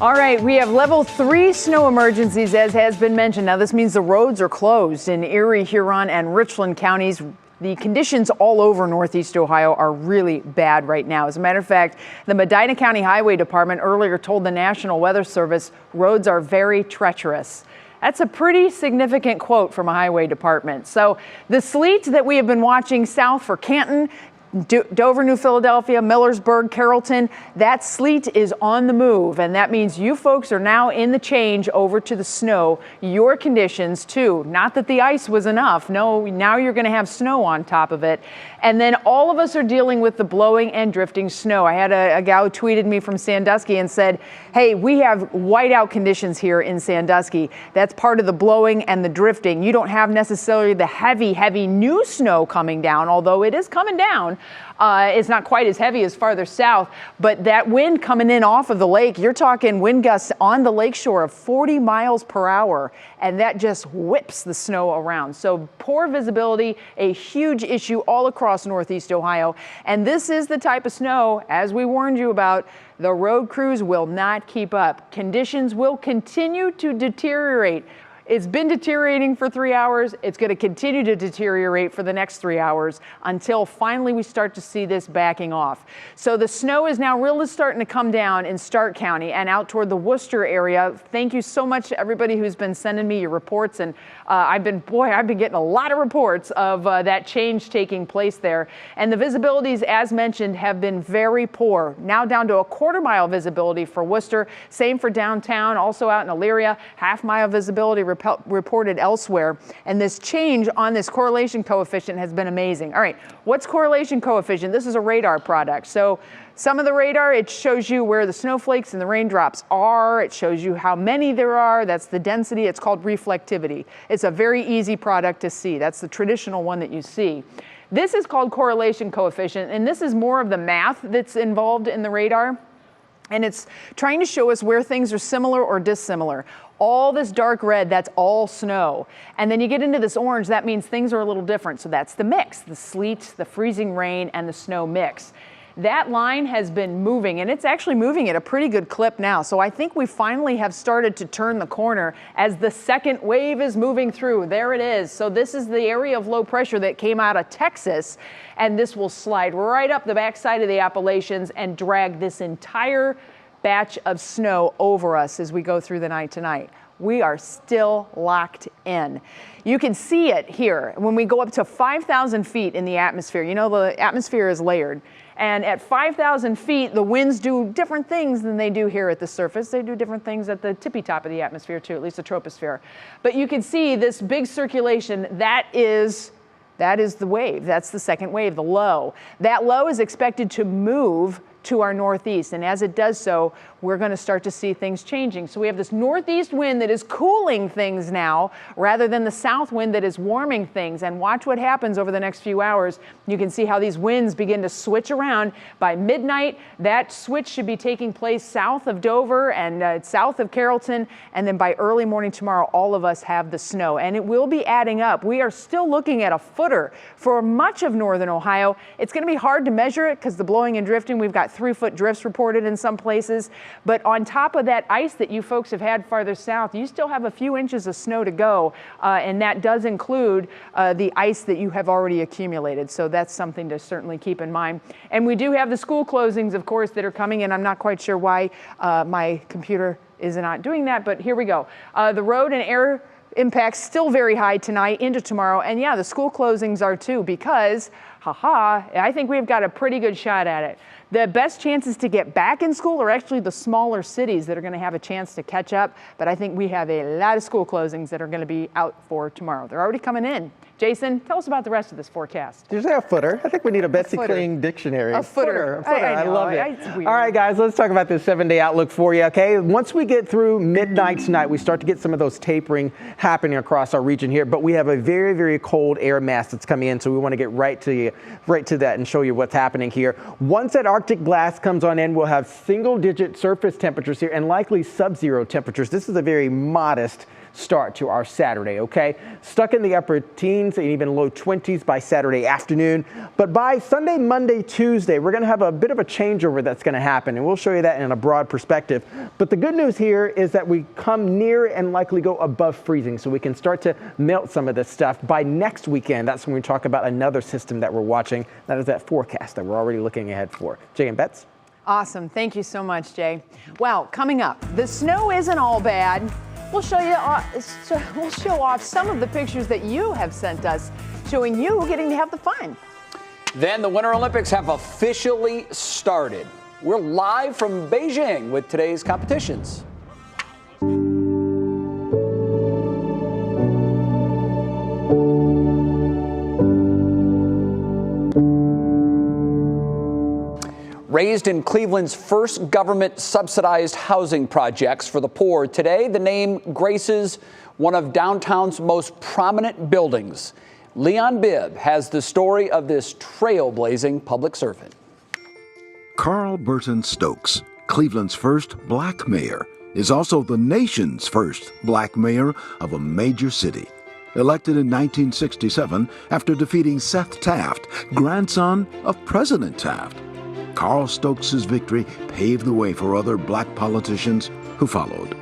All right, we have level 3 snow emergencies, as has been mentioned. Now, this means the roads are closed in Erie, Huron, and Richland counties. The conditions all over Northeast Ohio are really bad right now. As a matter of fact, the Medina County Highway Department earlier told the National Weather Service roads are very treacherous. That's a pretty significant quote from a highway department. So the sleet that we have been watching south for Canton, Dover, New Philadelphia, Millersburg, Carrollton, that sleet is on the move, and that means you folks are now in the change over to the snow. Your conditions too. Not that the ice was enough. No, now you're going to have snow on top of it. And then all of us are dealing with the blowing and drifting snow. I had a gal who tweeted me from Sandusky and said, hey, we have whiteout conditions here in Sandusky. That's part of the blowing and the drifting. You don't have necessarily the heavy new snow coming down, although it is coming down. It's not quite as heavy as farther south, but that wind coming in off of the lake, you're talking wind gusts on the lakeshore of 40 miles per hour, and that just whips the snow around. So poor visibility, a huge issue all across Northeast Ohio. And this is the type of snow, as we warned you about, the road crews will not keep up. Conditions will continue to deteriorate. It's been deteriorating for 3 hours. It's going to continue to deteriorate for the next 3 hours until finally we start to see this backing off. So the snow is now really starting to come down in Stark County and out toward the Worcester area. Thank you so much to everybody who's been sending me your reports. And I've been getting a lot of reports of that change taking place there. And the visibilities, as mentioned, have been very poor. Now down to a quarter-mile visibility for Worcester. Same for downtown, also out in Elyria, half-mile visibility reported elsewhere. And this change on this correlation coefficient has been amazing. All right, what's correlation coefficient? This is a radar product. So some of the radar, it shows you where the snowflakes and the raindrops are. It shows you how many there are. That's the density. It's called reflectivity. It's a very easy product to see. That's the traditional one that you see. This is called correlation coefficient, and this is more of the math that's involved in the radar. And it's trying to show us where things are similar or dissimilar. All this dark red, that's all snow. And then you get into this orange, that means things are a little different. So that's the mix, the sleet, the freezing rain, and the snow mix. That line has been moving, and it's actually moving at a pretty good clip now. So I think we finally have started to turn the corner as the second wave is moving through. There it is. So this is the area of low pressure that came out of Texas, and this will slide right up the backside of the Appalachians and drag this entire batch of snow over us as we go through the night tonight. We are still locked in. You can see it here when we go up to 5,000 feet in the atmosphere. You know, the atmosphere is layered. And at 5,000 feet, the winds do different things than they do here at the surface. They do different things at the tippy top of the atmosphere too, at least the troposphere. But you can see this big circulation, that is the wave. That's the second wave, the low. That low is expected to move to our northeast. And as it does so, we're going to start to see things changing. So we have this northeast wind that is cooling things now rather than the south wind that is warming things. And watch what happens over the next few hours. You can see how these winds begin to switch around. By midnight, that switch should be taking place south of Dover and south of Carrollton. And then by early morning tomorrow, all of us have the snow. And it will be adding up. We are still looking at a footer for much of northern Ohio. It's going to be hard to measure it because the blowing and drifting, we've got 3-foot drifts reported in some places. But on top of that ice that you folks have had farther south, you still have a few inches of snow to go. And that does include the ice that you have already accumulated. So that's something to certainly keep in mind. And we do have the school closings, of course, that are coming in. I'm not quite sure why my computer is not doing that, but here we go. The road and air impacts still very high tonight into tomorrow. And yeah, the school closings are too, because, I think we've got a pretty good shot at it. The best chances to get back in school are actually the smaller cities that are going to have a chance to catch up. But I think we have a lot of school closings that are going to be out for tomorrow. They're already coming in. Jason, tell us about the rest of this forecast. There's a footer. I think we need a Betsy Kling dictionary. A footer. I love it. All right, guys, let's talk about this 7-day outlook for you, okay? Once we get through midnight tonight, we start to get some of those tapering happening across our region here, but we have a very, very cold air mass that's coming in, so we want to get right to that and show you what's happening here. Once that Arctic blast comes on in, we'll have single-digit surface temperatures here and likely sub-zero temperatures. This is a very modest start to our Saturday, okay? Stuck in the upper teens and even low 20s by Saturday afternoon. But by Sunday, Monday, Tuesday, we're going to have a bit of a changeover that's going to happen, and we'll show you that in a broad perspective. But the good news here is that we come near and likely go above freezing, so we can start to melt some of this stuff by next weekend. That's when we talk about another system that we're watching. That is that forecast that we're already looking ahead for. Jay and Bets. Awesome. Thank you so much, Jay. Well, coming up, the snow isn't all bad. We'll show off some of the pictures that you have sent us, showing you getting to have the fun. Then the Winter Olympics have officially started. We're live from Beijing with today's competitions. Raised in Cleveland's first government-subsidized housing projects for the poor, today the name graces one of downtown's most prominent buildings. Leon Bibb has the story of this trailblazing public servant. Carl Burton Stokes, Cleveland's first black mayor, is also the nation's first black mayor of a major city. Elected in 1967 after defeating Seth Taft, grandson of President Taft. Carl Stokes' victory paved the way for other black politicians who followed.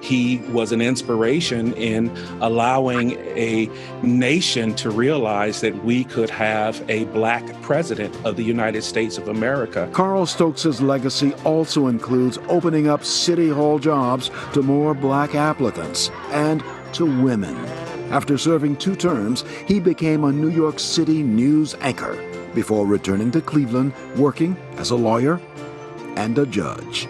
He was an inspiration in allowing a nation to realize that we could have a black president of the United States of America. Carl Stokes' legacy also includes opening up city hall jobs to more black applicants and to women. After serving 2 terms, he became a New York City news anchor before returning to Cleveland, working as a lawyer and a judge.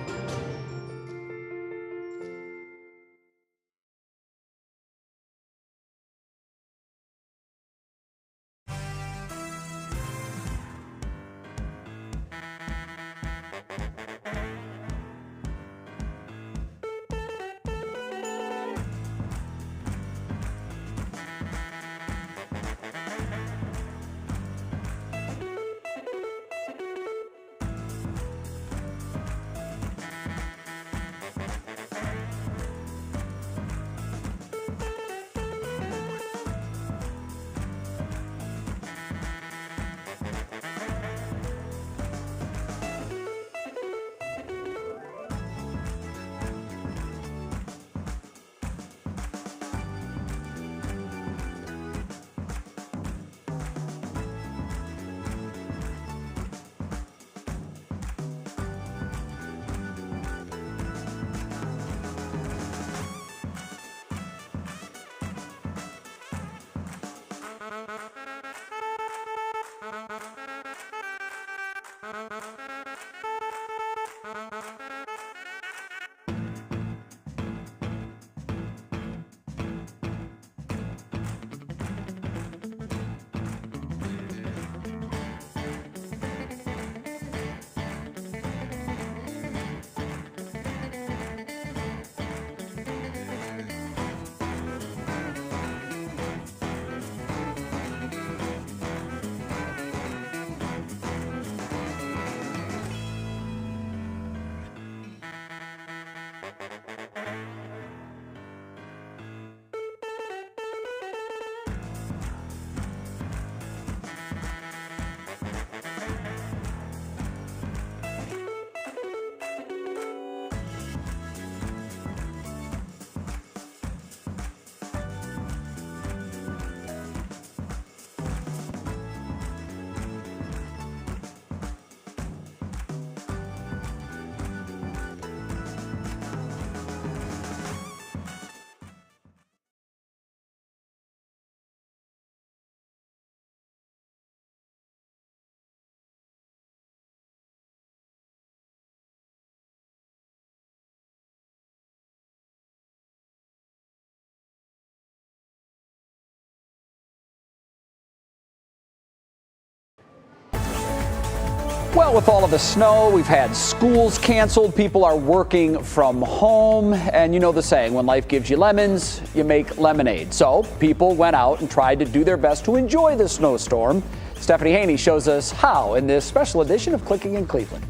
Well, with all of the snow, we've had schools canceled. People are working from home. And you know the saying, when life gives you lemons, you make lemonade. So people went out and tried to do their best to enjoy the snowstorm. Stephanie Haney shows us how in this special edition of Clicking in Cleveland.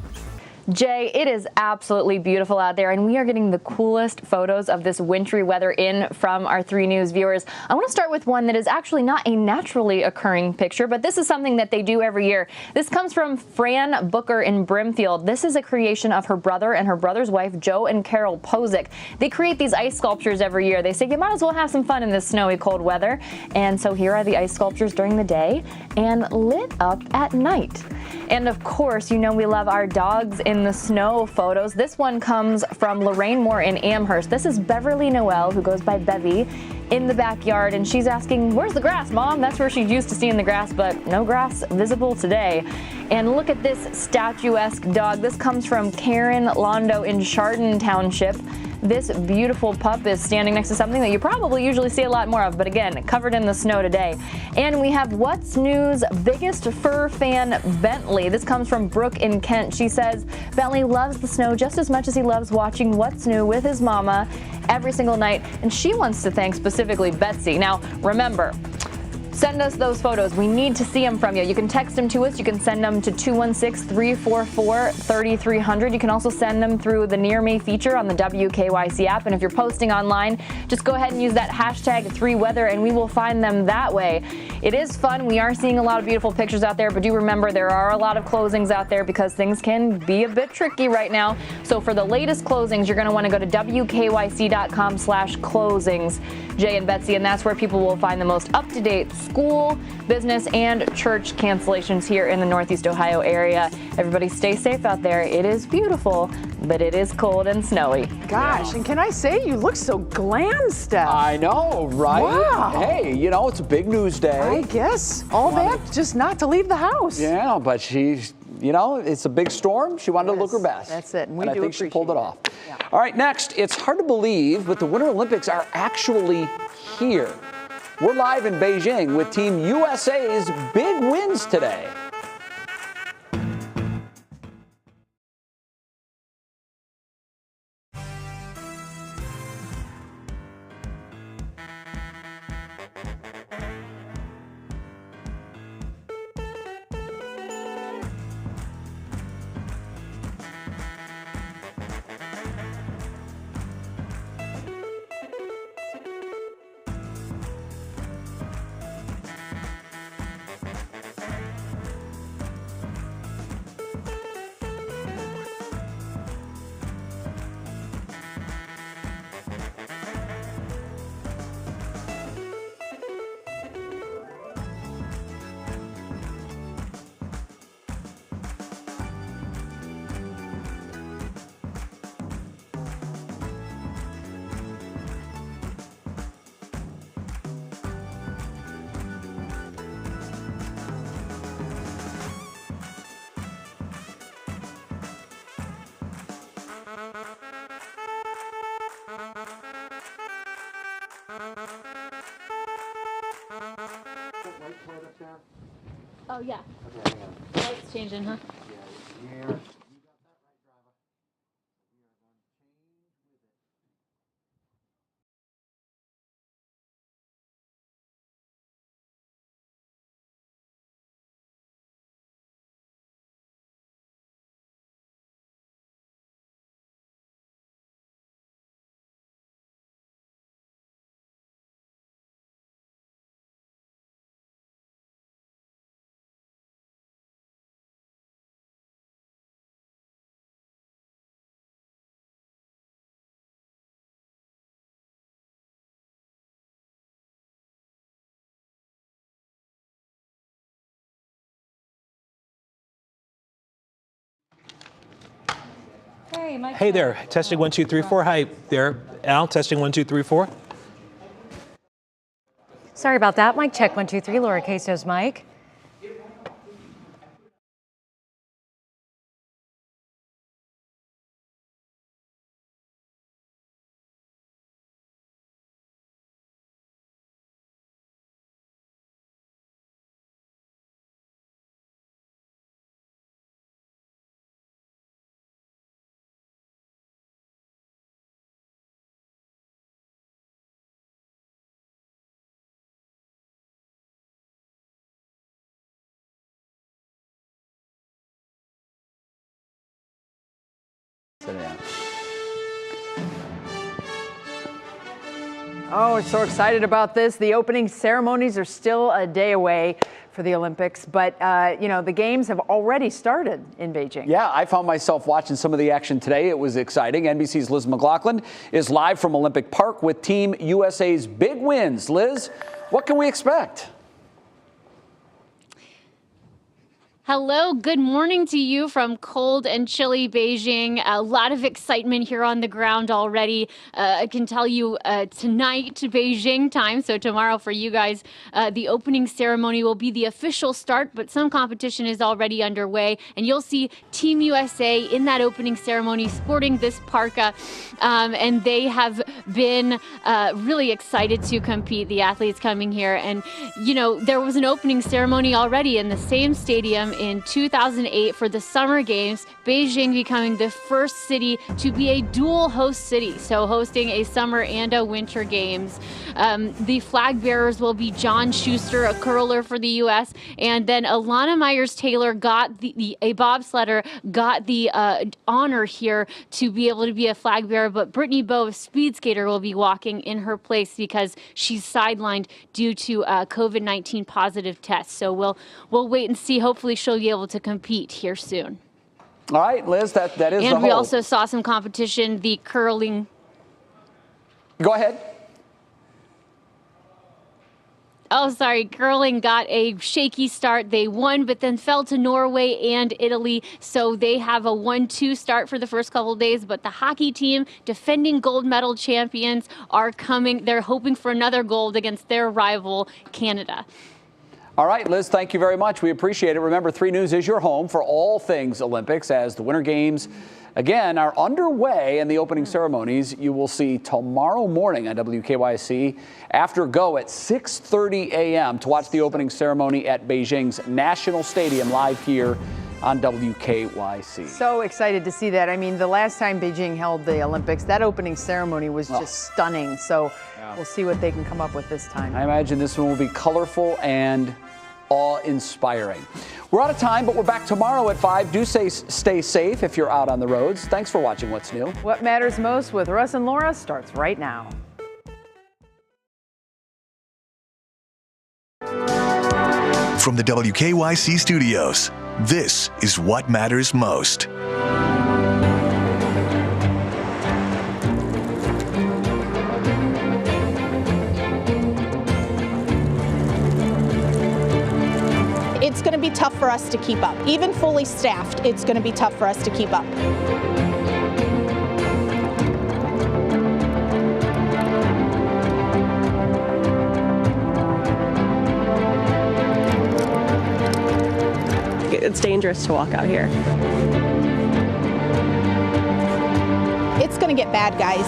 Jay, it is absolutely beautiful out there, and we are getting the coolest photos of this wintry weather in from our 3 News viewers. I want to start with one that is actually not a naturally occurring picture, but this is something that they do every year. This comes from Fran Booker in Brimfield. This is a creation of her brother and her brother's wife, Joe and Carol Posick. They create these ice sculptures every year. They say you might as well have some fun in this snowy, cold weather. And so here are the ice sculptures during the day and lit up at night. And of course, you know we love our dogs in the snow photos. This one comes from Lorraine Moore in Amherst. This is Beverly Noel, who goes by Bevy, in the backyard, and she's asking, where's the grass, Mom? That's where she's used to seeing the grass, but no grass visible today. And look at this statuesque dog. This comes from Karen Londo in Chardon Township. This beautiful pup is standing next to something that you probably usually see a lot more of, but again, covered in the snow today. And we have What's New's biggest fur fan, Bentley. This comes from Brooke in Kent. She says, Bentley loves the snow just as much as he loves watching What's New with his mama every single night, and she wants to thank specifically Betsy. Now, remember, send us those photos. We need to see them from you. You can text them to us. You can send them to 216-344-3300. You can also send them through the Near Me feature on the WKYC app. And if you're posting online, just go ahead and use that hashtag 3weather and we will find them that way. It is fun. We are seeing a lot of beautiful pictures out there, but do remember there are a lot of closings out there because things can be a bit tricky right now. So for the latest closings, you're going to want to go to WKYC.com/closings, Jay and Betsy, and that's where people will find the most up-to-date school, business, and church cancellations here in the Northeast Ohio area. Everybody stay safe out there. It is beautiful, but it is cold and snowy. Gosh, and can I say, you look so glam, Steph. I know, right? Wow. Hey, you know, it's a big news day. I guess. All that just not to leave the house. Yeah, but she's, you know, it's a big storm. She wanted to look her best. That's it. And I think she pulled it off. Yeah. All right, next, it's hard to believe, but the Winter Olympics are actually here. We're live in Beijing with Team USA's big wins today. Oh, yeah. Okay, lights changing, huh? Yeah. Hey there, testing 1 2 3 4. Hi there, Al. Testing 1 2 3 4. Sorry about that. Mic check 1 2 3. Laura Caso's mic. Oh, we're so excited about this. The opening ceremonies are still a day away for the Olympics, but the games have already started in Beijing. Yeah, I found myself watching some of the action today. It was exciting. NBC's Liz McLaughlin is live from Olympic Park with Team USA's big wins. Liz, what can we expect? Hello, good morning to you from cold and chilly Beijing. A lot of excitement here on the ground already. I can tell you tonight, Beijing time, so tomorrow for you guys, the opening ceremony will be the official start, but some competition is already underway. And you'll see Team USA in that opening ceremony sporting this parka. And they have been really excited to compete, the athletes coming here. And, there was an opening ceremony already in the same stadium in 2008 for the Summer Games, Beijing becoming the first city to be a dual host city, so hosting a summer and a winter games. The flag bearers will be John Schuster, a curler for the U.S., and then Alana Myers-Taylor got a bobsledder, got the honor here to be able to be a flag bearer, but Brittany Bowe, a speed skater, will be walking in her place because she's sidelined due to COVID-19 positive tests. So we'll wait and see. Hopefully she'll be able to compete here soon. All right, Liz, that is the hope. And we also saw some competition, the curling. Go ahead. Oh, sorry. Curling got a shaky start. They won, but then fell to Norway and Italy. So they have a 1-2 start for the first couple of days. But the hockey team, defending gold medal champions, are coming. They're hoping for another gold against their rival, Canada. All right, Liz, thank you very much. We appreciate it. Remember, 3 News is your home for all things Olympics as the Winter Games, again, are underway, and the opening ceremonies you will see tomorrow morning on WKYC after go at 6:30 a.m. to watch the opening ceremony at Beijing's National Stadium live here on WKYC. So excited to see that. I mean, the last time Beijing held the Olympics, that opening ceremony was just stunning. So we'll see what they can come up with this time. I imagine this one will be colorful and awe-inspiring. We're out of time, but we're back tomorrow at 5. Do stay safe if you're out on the roads. Thanks for watching What's New. What Matters Most with Russ and Laura starts right now. From the WKYC studios, this is What Matters Most. It's going to be tough for us to keep up. Even fully staffed, it's going to be tough for us to keep up. It's dangerous to walk out here. It's going to get bad, guys.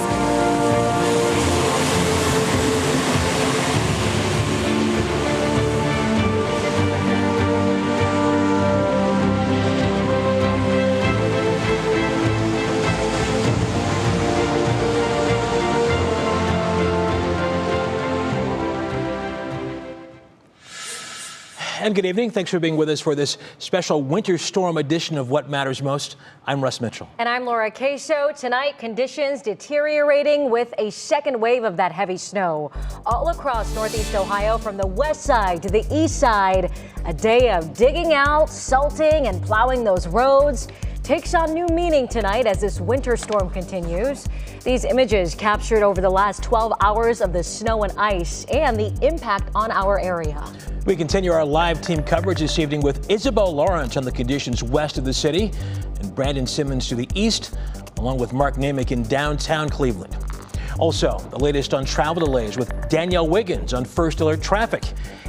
And good evening. Thanks for being with us for this special winter storm edition of What Matters Most. I'm Russ Mitchell. And I'm Laura Queso. Tonight, conditions deteriorating with a second wave of that heavy snow. All across Northeast Ohio, from the west side to the east side, a day of digging out, salting, and plowing those roads takes on new meaning tonight as this winter storm continues. These images captured over the last 12 hours of the snow and ice and the impact on our area. We continue our live team coverage this evening with Isabel Lawrence on the conditions west of the city and Brandon Simmons to the east, along with Mark Namick in downtown Cleveland. Also, the latest on travel delays with Danielle Wiggins on First Alert Traffic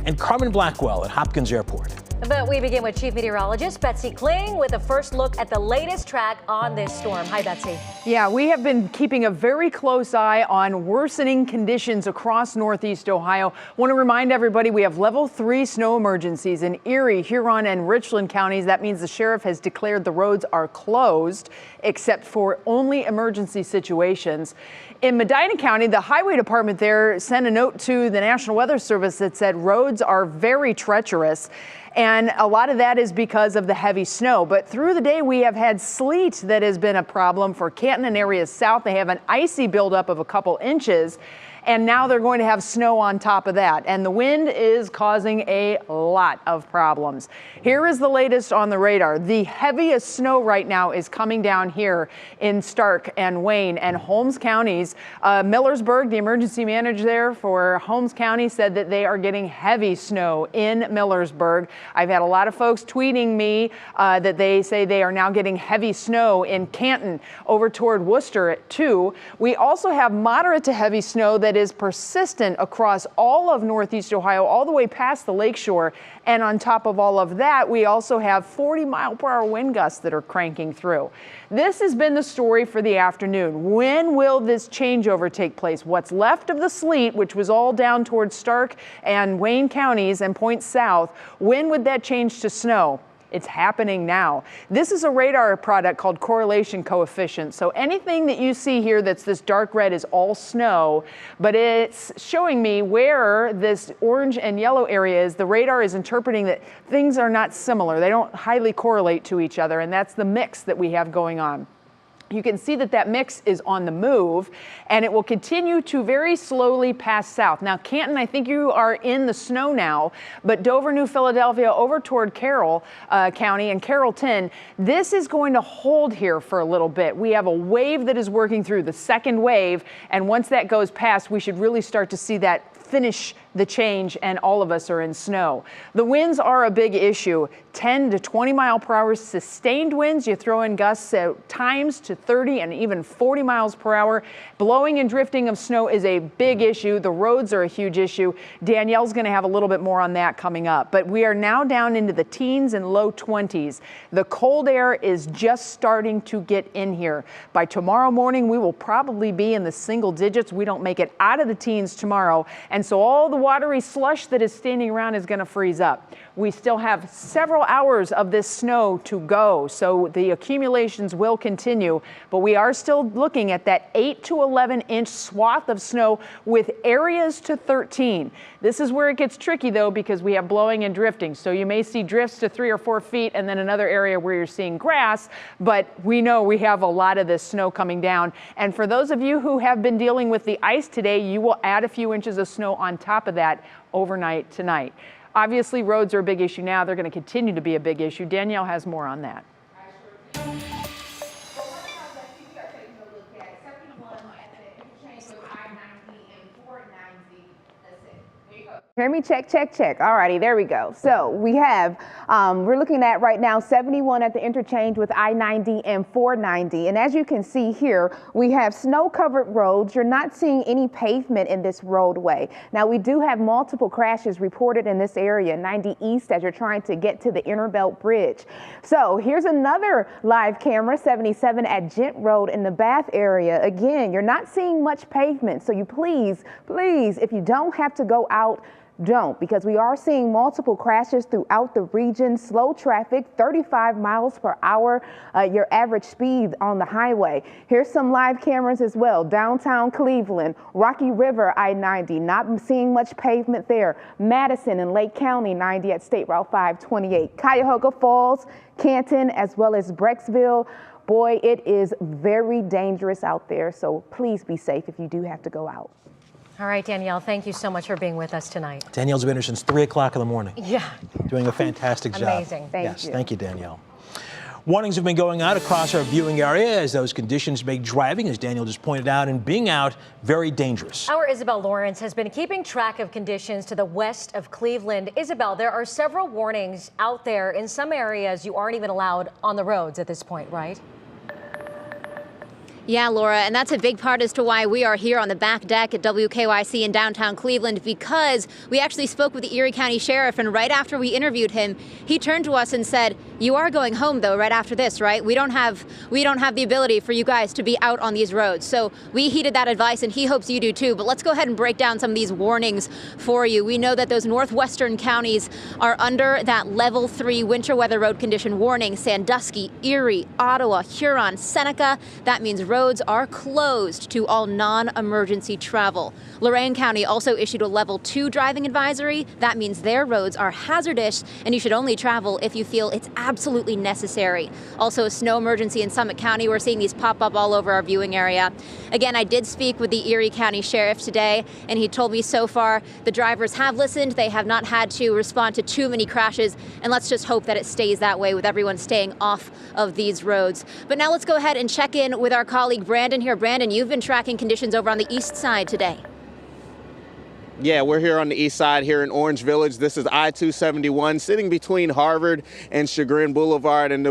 and Carmen Blackwell at Hopkins Airport. But we begin with Chief Meteorologist Betsy Kling with a first look at the latest track on this storm. Hi, Betsy. Yeah, we have been keeping a very close eye on worsening conditions across Northeast Ohio. Want to remind everybody we have level 3 snow emergencies in Erie, Huron, and Richland counties. That means the sheriff has declared the roads are closed except for only emergency situations. In Medina County, the highway department there sent a note to the National Weather Service that said roads are very treacherous. And a lot of that is because of the heavy snow. But through the day, we have had sleet that has been a problem for Canton and areas south. They have an icy buildup of a couple inches. and now they're going to have snow on top of that. And the wind is causing a lot of problems. Here is the latest on the radar. The heaviest snow right now is coming down here in Stark and Wayne and Holmes counties. Millersburg, the emergency manager there for Holmes County, said that they are getting heavy snow in Millersburg. I've had a lot of folks tweeting me that they say they are now getting heavy snow in Canton over toward Worcester too. We also have moderate to heavy snow that is persistent across all of Northeast Ohio, all the way past the lakeshore. And on top of all of that, we also have 40-mile-per-hour wind gusts that are cranking through. This has been the story for the afternoon. When will this changeover take place? What's left of the sleet, which was all down towards Stark and Wayne counties and points south, when would that change to snow? It's happening now. This is a radar product called correlation coefficient. So anything that you see here that's this dark red is all snow, but it's showing me where this orange and yellow area is. The radar is interpreting that things are not similar. They don't highly correlate to each other, and that's the mix that we have going on. You can see that that mix is on the move, and it will continue to very slowly pass south. Now, Canton, I think you are in the snow now, but Dover, New Philadelphia, over toward Carroll County and Carrollton, this is going to hold here for a little bit. We have a wave that is working through, the second wave, and once that goes past, we should really start to see that finish the change, and all of us are in snow. The winds are a big issue. 10 to 20 mile per hour sustained winds. You throw in gusts at times to 30 and even 40 miles per hour. Blowing and drifting of snow is a big issue. The roads are a huge issue. Danielle's going to have a little bit more on that coming up. But we are now down into the teens and low 20s. The cold air is just starting to get in here. By tomorrow morning, we will probably be in the single digits. We don't make it out of the teens tomorrow. And so all the watery slush that is standing around is going to freeze up. We still have several hours of this snow to go, so the accumulations will continue, but we are still looking at that 8 to 11 inch swath of snow with areas to 13. This is where it gets tricky though, because we have blowing and drifting. So you may see drifts to 3 or 4 feet and then another area where you're seeing grass, but we know we have a lot of this snow coming down. And for those of you who have been dealing with the ice today, you will add a few inches of snow on top of that overnight tonight. Obviously, roads are a big issue now. They're going to continue to be a big issue. Danielle has more on that. Hear me? Check, check, check. All righty, there we go. So we have, we're looking at right now 71 at the interchange with I-90 and 490. And as you can see here, we have snow-covered roads. You're not seeing any pavement in this roadway. Now, we do have multiple crashes reported in this area, 90 East, as you're trying to get to the Interbelt Bridge. So here's another live camera, 77 at Gent Road in the Bath area. Again, you're not seeing much pavement. So you please, if you don't have to go out, don't, because we are seeing multiple crashes throughout the region. Slow traffic, 35 miles per hour, your average speed on the highway. Here's some live cameras as well. Downtown Cleveland, Rocky River I-90, not seeing much pavement there. Madison and Lake County 90 at State Route 528. Cuyahoga Falls, Canton, as well as Brecksville. Boy, it is very dangerous out there, so please be safe if you do have to go out. All right, Danielle, thank you so much for being with us tonight. Danielle's been here since 3 o'clock in the morning. Yeah. Doing a fantastic job. Amazing. Thank you. Thank you, Danielle. Warnings have been going out across our viewing area as those conditions make driving, as Danielle just pointed out, and being out very dangerous. Our Isabel Lawrence has been keeping track of conditions to the west of Cleveland. Isabel, there are several warnings out there. In some areas, you aren't even allowed on the roads at this point, right? Yeah, Laura, and that's a big part as to why we are here on the back deck at WKYC in downtown Cleveland, because we actually spoke with the Erie County Sheriff, and right after we interviewed him, he turned to us and said, "You are going home though right after this, right? We don't have the ability for you guys to be out on these roads." So we heeded that advice, and he hopes you do too. But let's go ahead and break down some of these warnings for you. We know that those northwestern counties are under that level 3 winter weather road condition warning. Sandusky, Erie, Ottawa, Huron, Seneca. That means roads are closed to all non-emergency travel. Lorain County also issued a level 2 driving advisory. That means their roads are hazardous and you should only travel if you feel it's absolutely necessary. Also a snow emergency in Summit County. We're seeing these pop up all over our viewing area. Again, I did speak with the Erie County Sheriff today, and he told me so far the drivers have listened. They have not had to respond to too many crashes, and let's just hope that it stays that way with everyone staying off of these roads. But now let's go ahead and check in with our colleague Brandon here. Brandon, you've been tracking conditions over on the east side today. Yeah, we're here on the east side here in Orange Village. This is I-271 sitting between Harvard and Chagrin Boulevard. And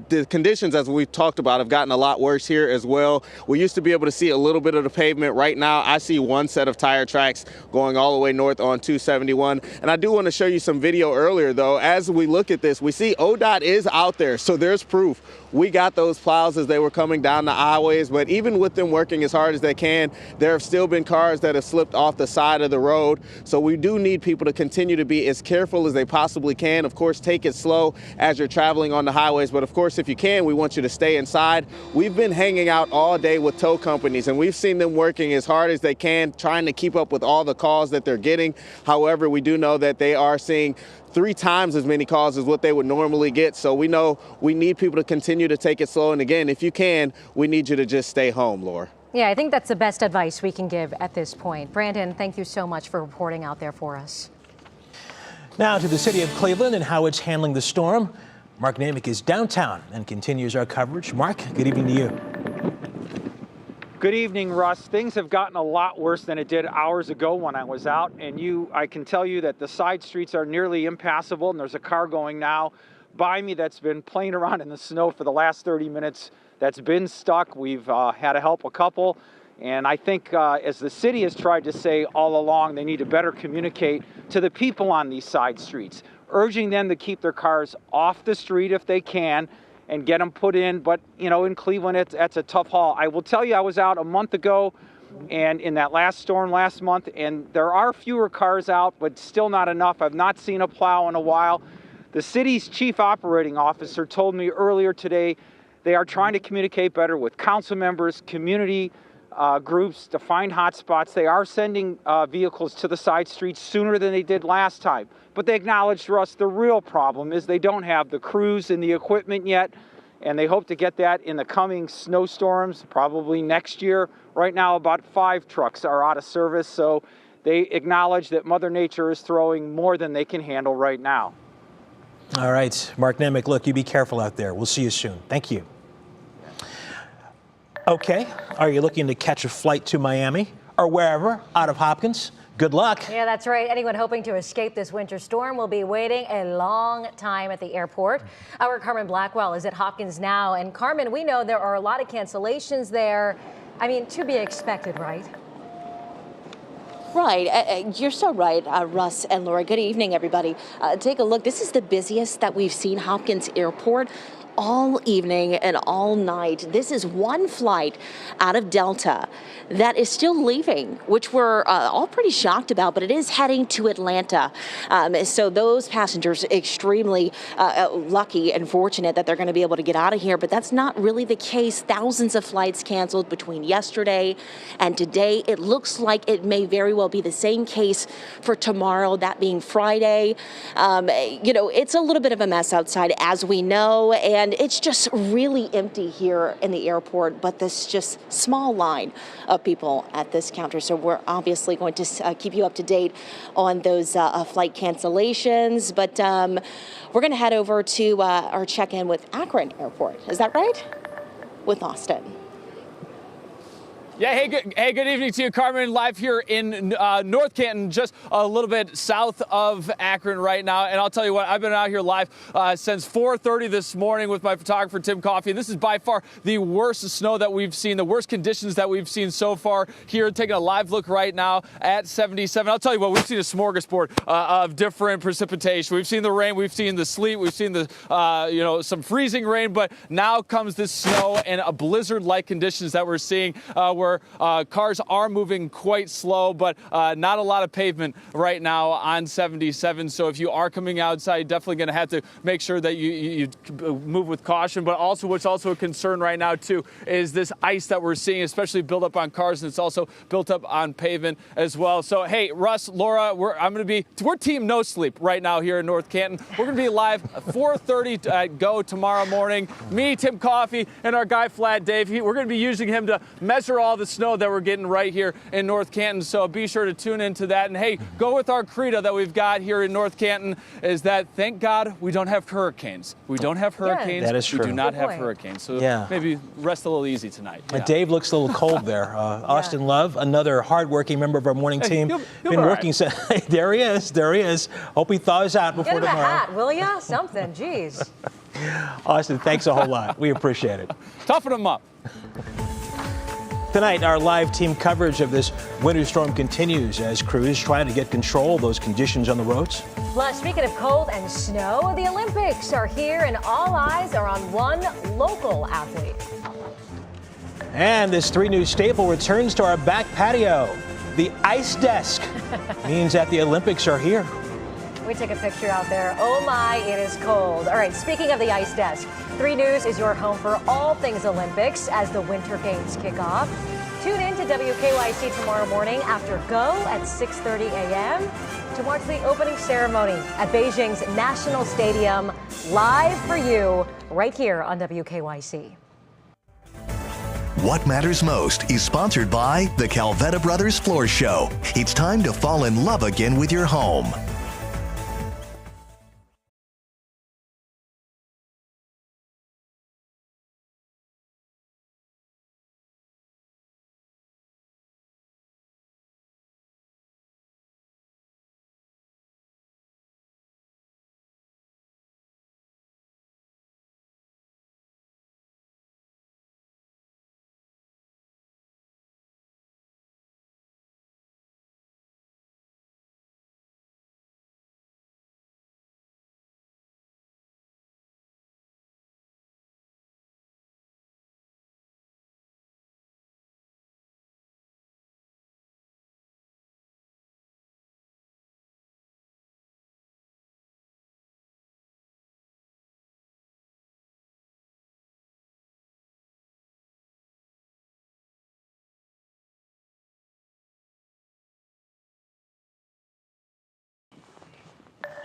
the conditions, as we've talked about, have gotten a lot worse here as well. We used to be able to see a little bit of the pavement. Right now, I see one set of tire tracks going all the way north on 271. And I do want to show you some video earlier, though. As we look at this, we see ODOT is out there. So there's proof. We got those plows as they were coming down the highways. But even with them working as hard as they can, there have still been cars that have slipped off the side of the road. So we do need people to continue to be as careful as they possibly can. Of course, take it slow as you're traveling on the highways. But of course, if you can, we want you to stay inside. We've been hanging out all day with tow companies, and we've seen them working as hard as they can, trying to keep up with all the calls that they're getting. However, we do know that they are seeing 3 times as many calls as what they would normally get. So we know we need people to continue to take it slow. And again, if you can, we need you to just stay home, Laura. Yeah, I think that's the best advice we can give at this point. Brandon, thank you so much for reporting out there for us. Now to the city of Cleveland and how it's handling the storm. Mark Namick is downtown and continues our coverage. Mark, good evening to you. Good evening, Russ. Things have gotten a lot worse than it did hours ago when I was out, and I can tell you that the side streets are nearly impassable, and there's a car going now by me that's been playing around in the snow for the last 30 minutes that's been stuck. We've had to help a couple, and I think as the city has tried to say all along, they need to better communicate to the people on these side streets, urging them to keep their cars off the street if they can, and get them put in. But, you know, in Cleveland, it's a tough haul. I will tell you, I was out a month ago and in that last storm last month, and there are fewer cars out, but still not enough. I've not seen a plow in a while. The city's chief operating officer told me earlier today they are trying to communicate better with council members, community groups to find hot spots. They are sending vehicles to the side streets sooner than they did last time. But they acknowledged to us the real problem is they don't have the crews and the equipment yet, and they hope to get that in the coming snowstorms, probably next year. Right now, about 5 trucks are out of service, so they acknowledge that Mother Nature is throwing more than they can handle right now. All right, Mark Namick, look, you be careful out there. We'll see you soon. Thank you. Okay, are you looking to catch a flight to Miami or wherever out of Hopkins? Good luck. Yeah, that's right. Anyone hoping to escape this winter storm will be waiting a long time at the airport. Our Carmen Blackwell is at Hopkins now. And Carmen, we know there are a lot of cancellations there. I mean, to be expected, right? Right. You're so right, Russ and Laura. Good evening, everybody. Take a look. This is the busiest that we've seen Hopkins Airport all evening and all night. This is one flight out of Delta that is still leaving, which we're all pretty shocked about, but it is heading to Atlanta. So those passengers extremely lucky and fortunate that they're going to be able to get out of here, but that's not really the case. Thousands of flights canceled between yesterday and today. It looks like it may very well be the same case for tomorrow, that being Friday. You know, it's a little bit of a mess outside, as we know, and it's just really empty here in the airport, but this just small line of people at this counter. So we're obviously going to keep you up to date on those flight cancellations, but we're going to head over to our check-in with Akron Airport. Is that right? With Austin. Yeah, hey, good evening to you, Carmen. Live here in North Canton, just a little bit south of Akron right now. And I'll tell you what, I've been out here live since 4:30 this morning with my photographer, Tim Coffey. And this is by far the worst snow that we've seen, the worst conditions that we've seen so far here. Taking a live look right now at 77. I'll tell you what, we've seen a smorgasbord of different precipitation. We've seen the rain, we've seen the sleet, we've seen the, some freezing rain. But now comes this snow and a blizzard-like conditions that we're seeing. We're were. Cars are moving quite slow, but not a lot of pavement right now on 77. So if you are coming outside, you're definitely going to have to make sure that you move with caution. But also, what's also a concern right now, too, is this ice that we're seeing, especially built up on cars, and it's also built up on pavement as well. So, hey, Russ, Laura, we're team no sleep right now here in North Canton. We're going to be live at 4:30 at Go tomorrow morning. Me, Tim Coffey, and our guy Flat Dave. We're going to be using him to measure all the snow that we're getting right here in North Canton. So be sure to tune into that. And hey, go with our credo that we've got here in North Canton is that thank God we don't have hurricanes. We don't have hurricanes. That is true. We do not have hurricanes. So maybe rest a little easy tonight. Dave looks a little cold there. Austin Love, another hardworking member of our morning team, he'll been working. There he is. There he is. Hope he thaws out before Get him tomorrow. a hat, will ya? Something. Jeez. Austin, thanks a whole lot. We appreciate it. Toughen them up. Tonight, our live team coverage of this winter storm continues as crews try to get control of those conditions on the roads. Plus, speaking of cold and snow, the Olympics are here and all eyes are on one local athlete. And this 3 News staple returns to our back patio. The ice desk means that the Olympics are here. We take a picture out there. Oh my, it is cold. All right, speaking of the ice desk, 3 News is your home for all things Olympics as the Winter Games kick off. Tune in to WKYC tomorrow morning after Go at 6:30 a.m. to watch the opening ceremony at Beijing's National Stadium, live for you right here on WKYC. What Matters Most is sponsored by the Calvetta Brothers Floor Show. It's time to fall in love again with your home.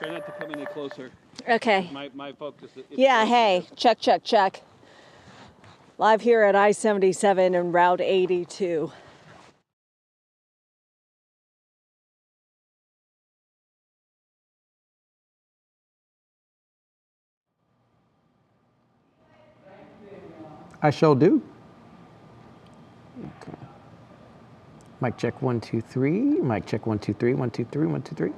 Try not to come any closer. Okay. My focus is... Yeah, hey, check, check, check. Live here at I-77 and Route 82. I shall do. Okay. Mic check 1 2 3. Mic check 1 2 3. 1 2 3. 1 2 3.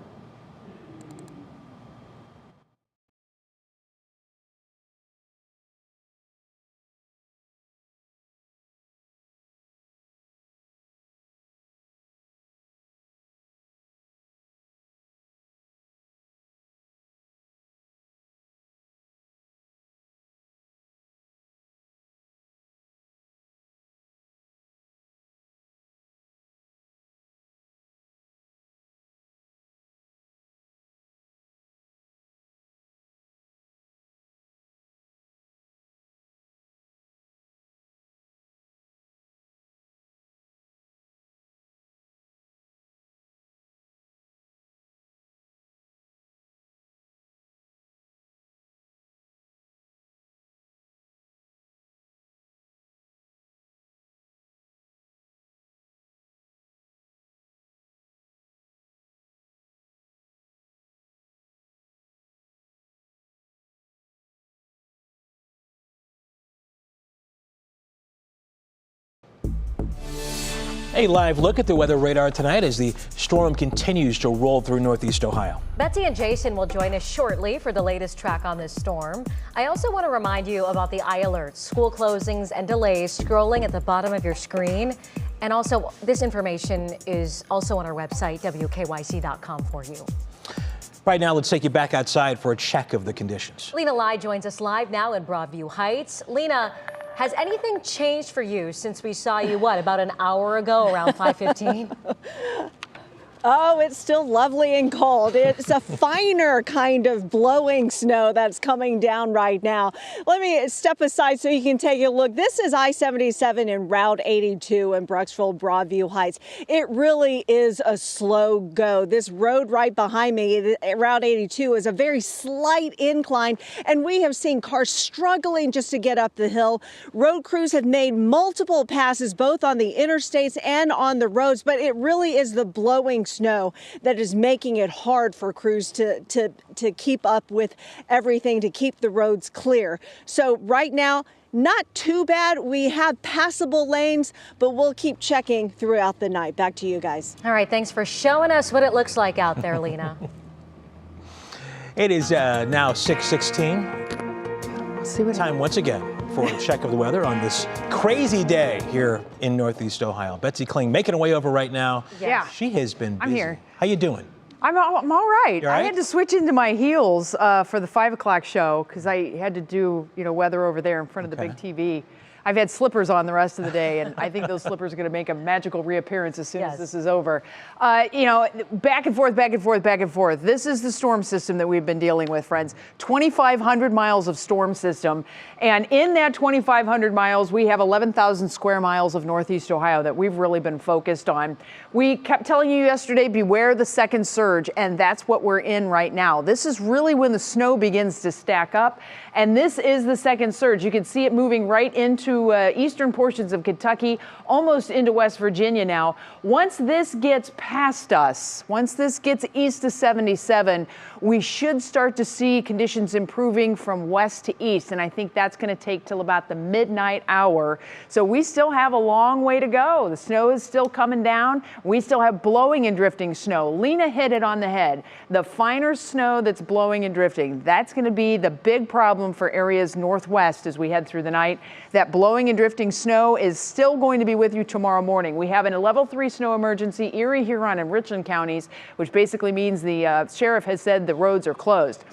A live look at the weather radar tonight as the storm continues to roll through northeast Ohio. Betsy and Jason will join us shortly for the latest track on this storm. I also want to remind you about the iAlerts, school closings and delays scrolling at the bottom of your screen. And also, this information is also on our website, WKYC.com for you. Right now, let's take you back outside for a check of the conditions. Lena Lai joins us live now in Broadview Heights. Lena, Has anything changed for you since we saw you, about an hour ago around 5:15? Oh, it's still lovely and cold. It's a finer kind of blowing snow that's coming down right now. Let me step aside so you can take a look. This is I-77 and Route 82 in Brecksville, Broadview Heights. It really is a slow go. This road right behind me, Route 82, is a very slight incline, and we have seen cars struggling just to get up the hill. Road crews have made multiple passes both on the interstates and on the roads, but it really is the blowing snow that is making it hard for crews to keep up with everything, to keep the roads clear. So right now, not too bad. We have passable lanes, but we'll keep checking throughout the night. Back to you guys. All right, thanks for showing us what it looks like out there, Lena. It is now 6:16. See what time once again for a check of the weather on this crazy day here in Northeast Ohio. Betsy Kling making her way over right now. Yeah. She has been busy. I'm here. How you doing? I'm all right. You all right? I had to switch into my heels for the 5 o'clock show because I had to do, weather over there in front of the big TV. I've had slippers on the rest of the day, and I think those slippers are going to make a magical reappearance as soon as this is over. Back and forth, back and forth, back and forth. This is the storm system that we've been dealing with, friends. 2,500 miles of storm system. And in that 2,500 miles, we have 11,000 square miles of Northeast Ohio that we've really been focused on. We kept telling you yesterday, beware the second surge, and that's what we're in right now. This is really when the snow begins to stack up, and this is the second surge. You can see it moving right into eastern portions of Kentucky, almost into West Virginia now. Once this gets past us, once this gets east of 77, we should start to see conditions improving from west to east, and I think that's going to take till about the midnight hour. So we still have a long way to go. The snow is still coming down. We still have blowing and drifting snow. Lena hit it on the head. The finer snow that's blowing and drifting, that's going to be the big problem for areas northwest as we head through the night. That blowing and drifting snow is still going to be with you tomorrow morning. We have a level 3 snow emergency, Erie, Huron, and Richland counties, which basically means the sheriff has said the roads are closed.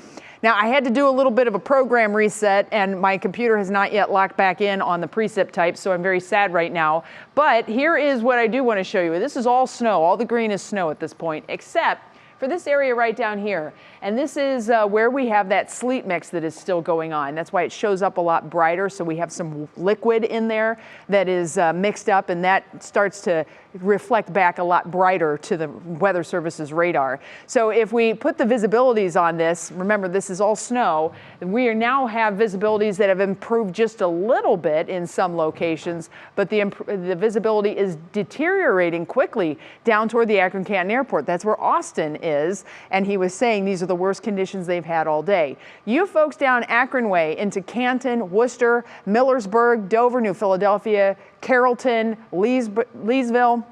Now, I had to do a little bit of a program reset, and my computer has not yet locked back in on the precip type, so I'm very sad right now. But here is what I do want to show you. This is all snow. All the green is snow at this point, except for this area right down here. And this is where we have that sleet mix that is still going on. That's why it shows up a lot brighter. So we have some liquid in there that is mixed up, and that starts to reflect back a lot brighter to the Weather Service's radar. So if we put the visibilities on this, remember this is all snow, and we now have visibilities that have improved just a little bit in some locations, but the visibility is deteriorating quickly down toward the Akron-Canton Airport. That's where Austin is, and he was saying these are the worst conditions they've had all day. You folks down Akron way into Canton, Worcester, Millersburg, Dover, New Philadelphia, Carrollton, Leesville,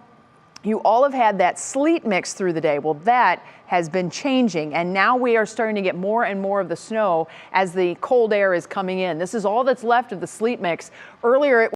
you all have had that sleet mix through the day. Well, that has been changing, and now we are starting to get more and more of the snow as the cold air is coming in. This is all that's left of the sleet mix. Earlier, it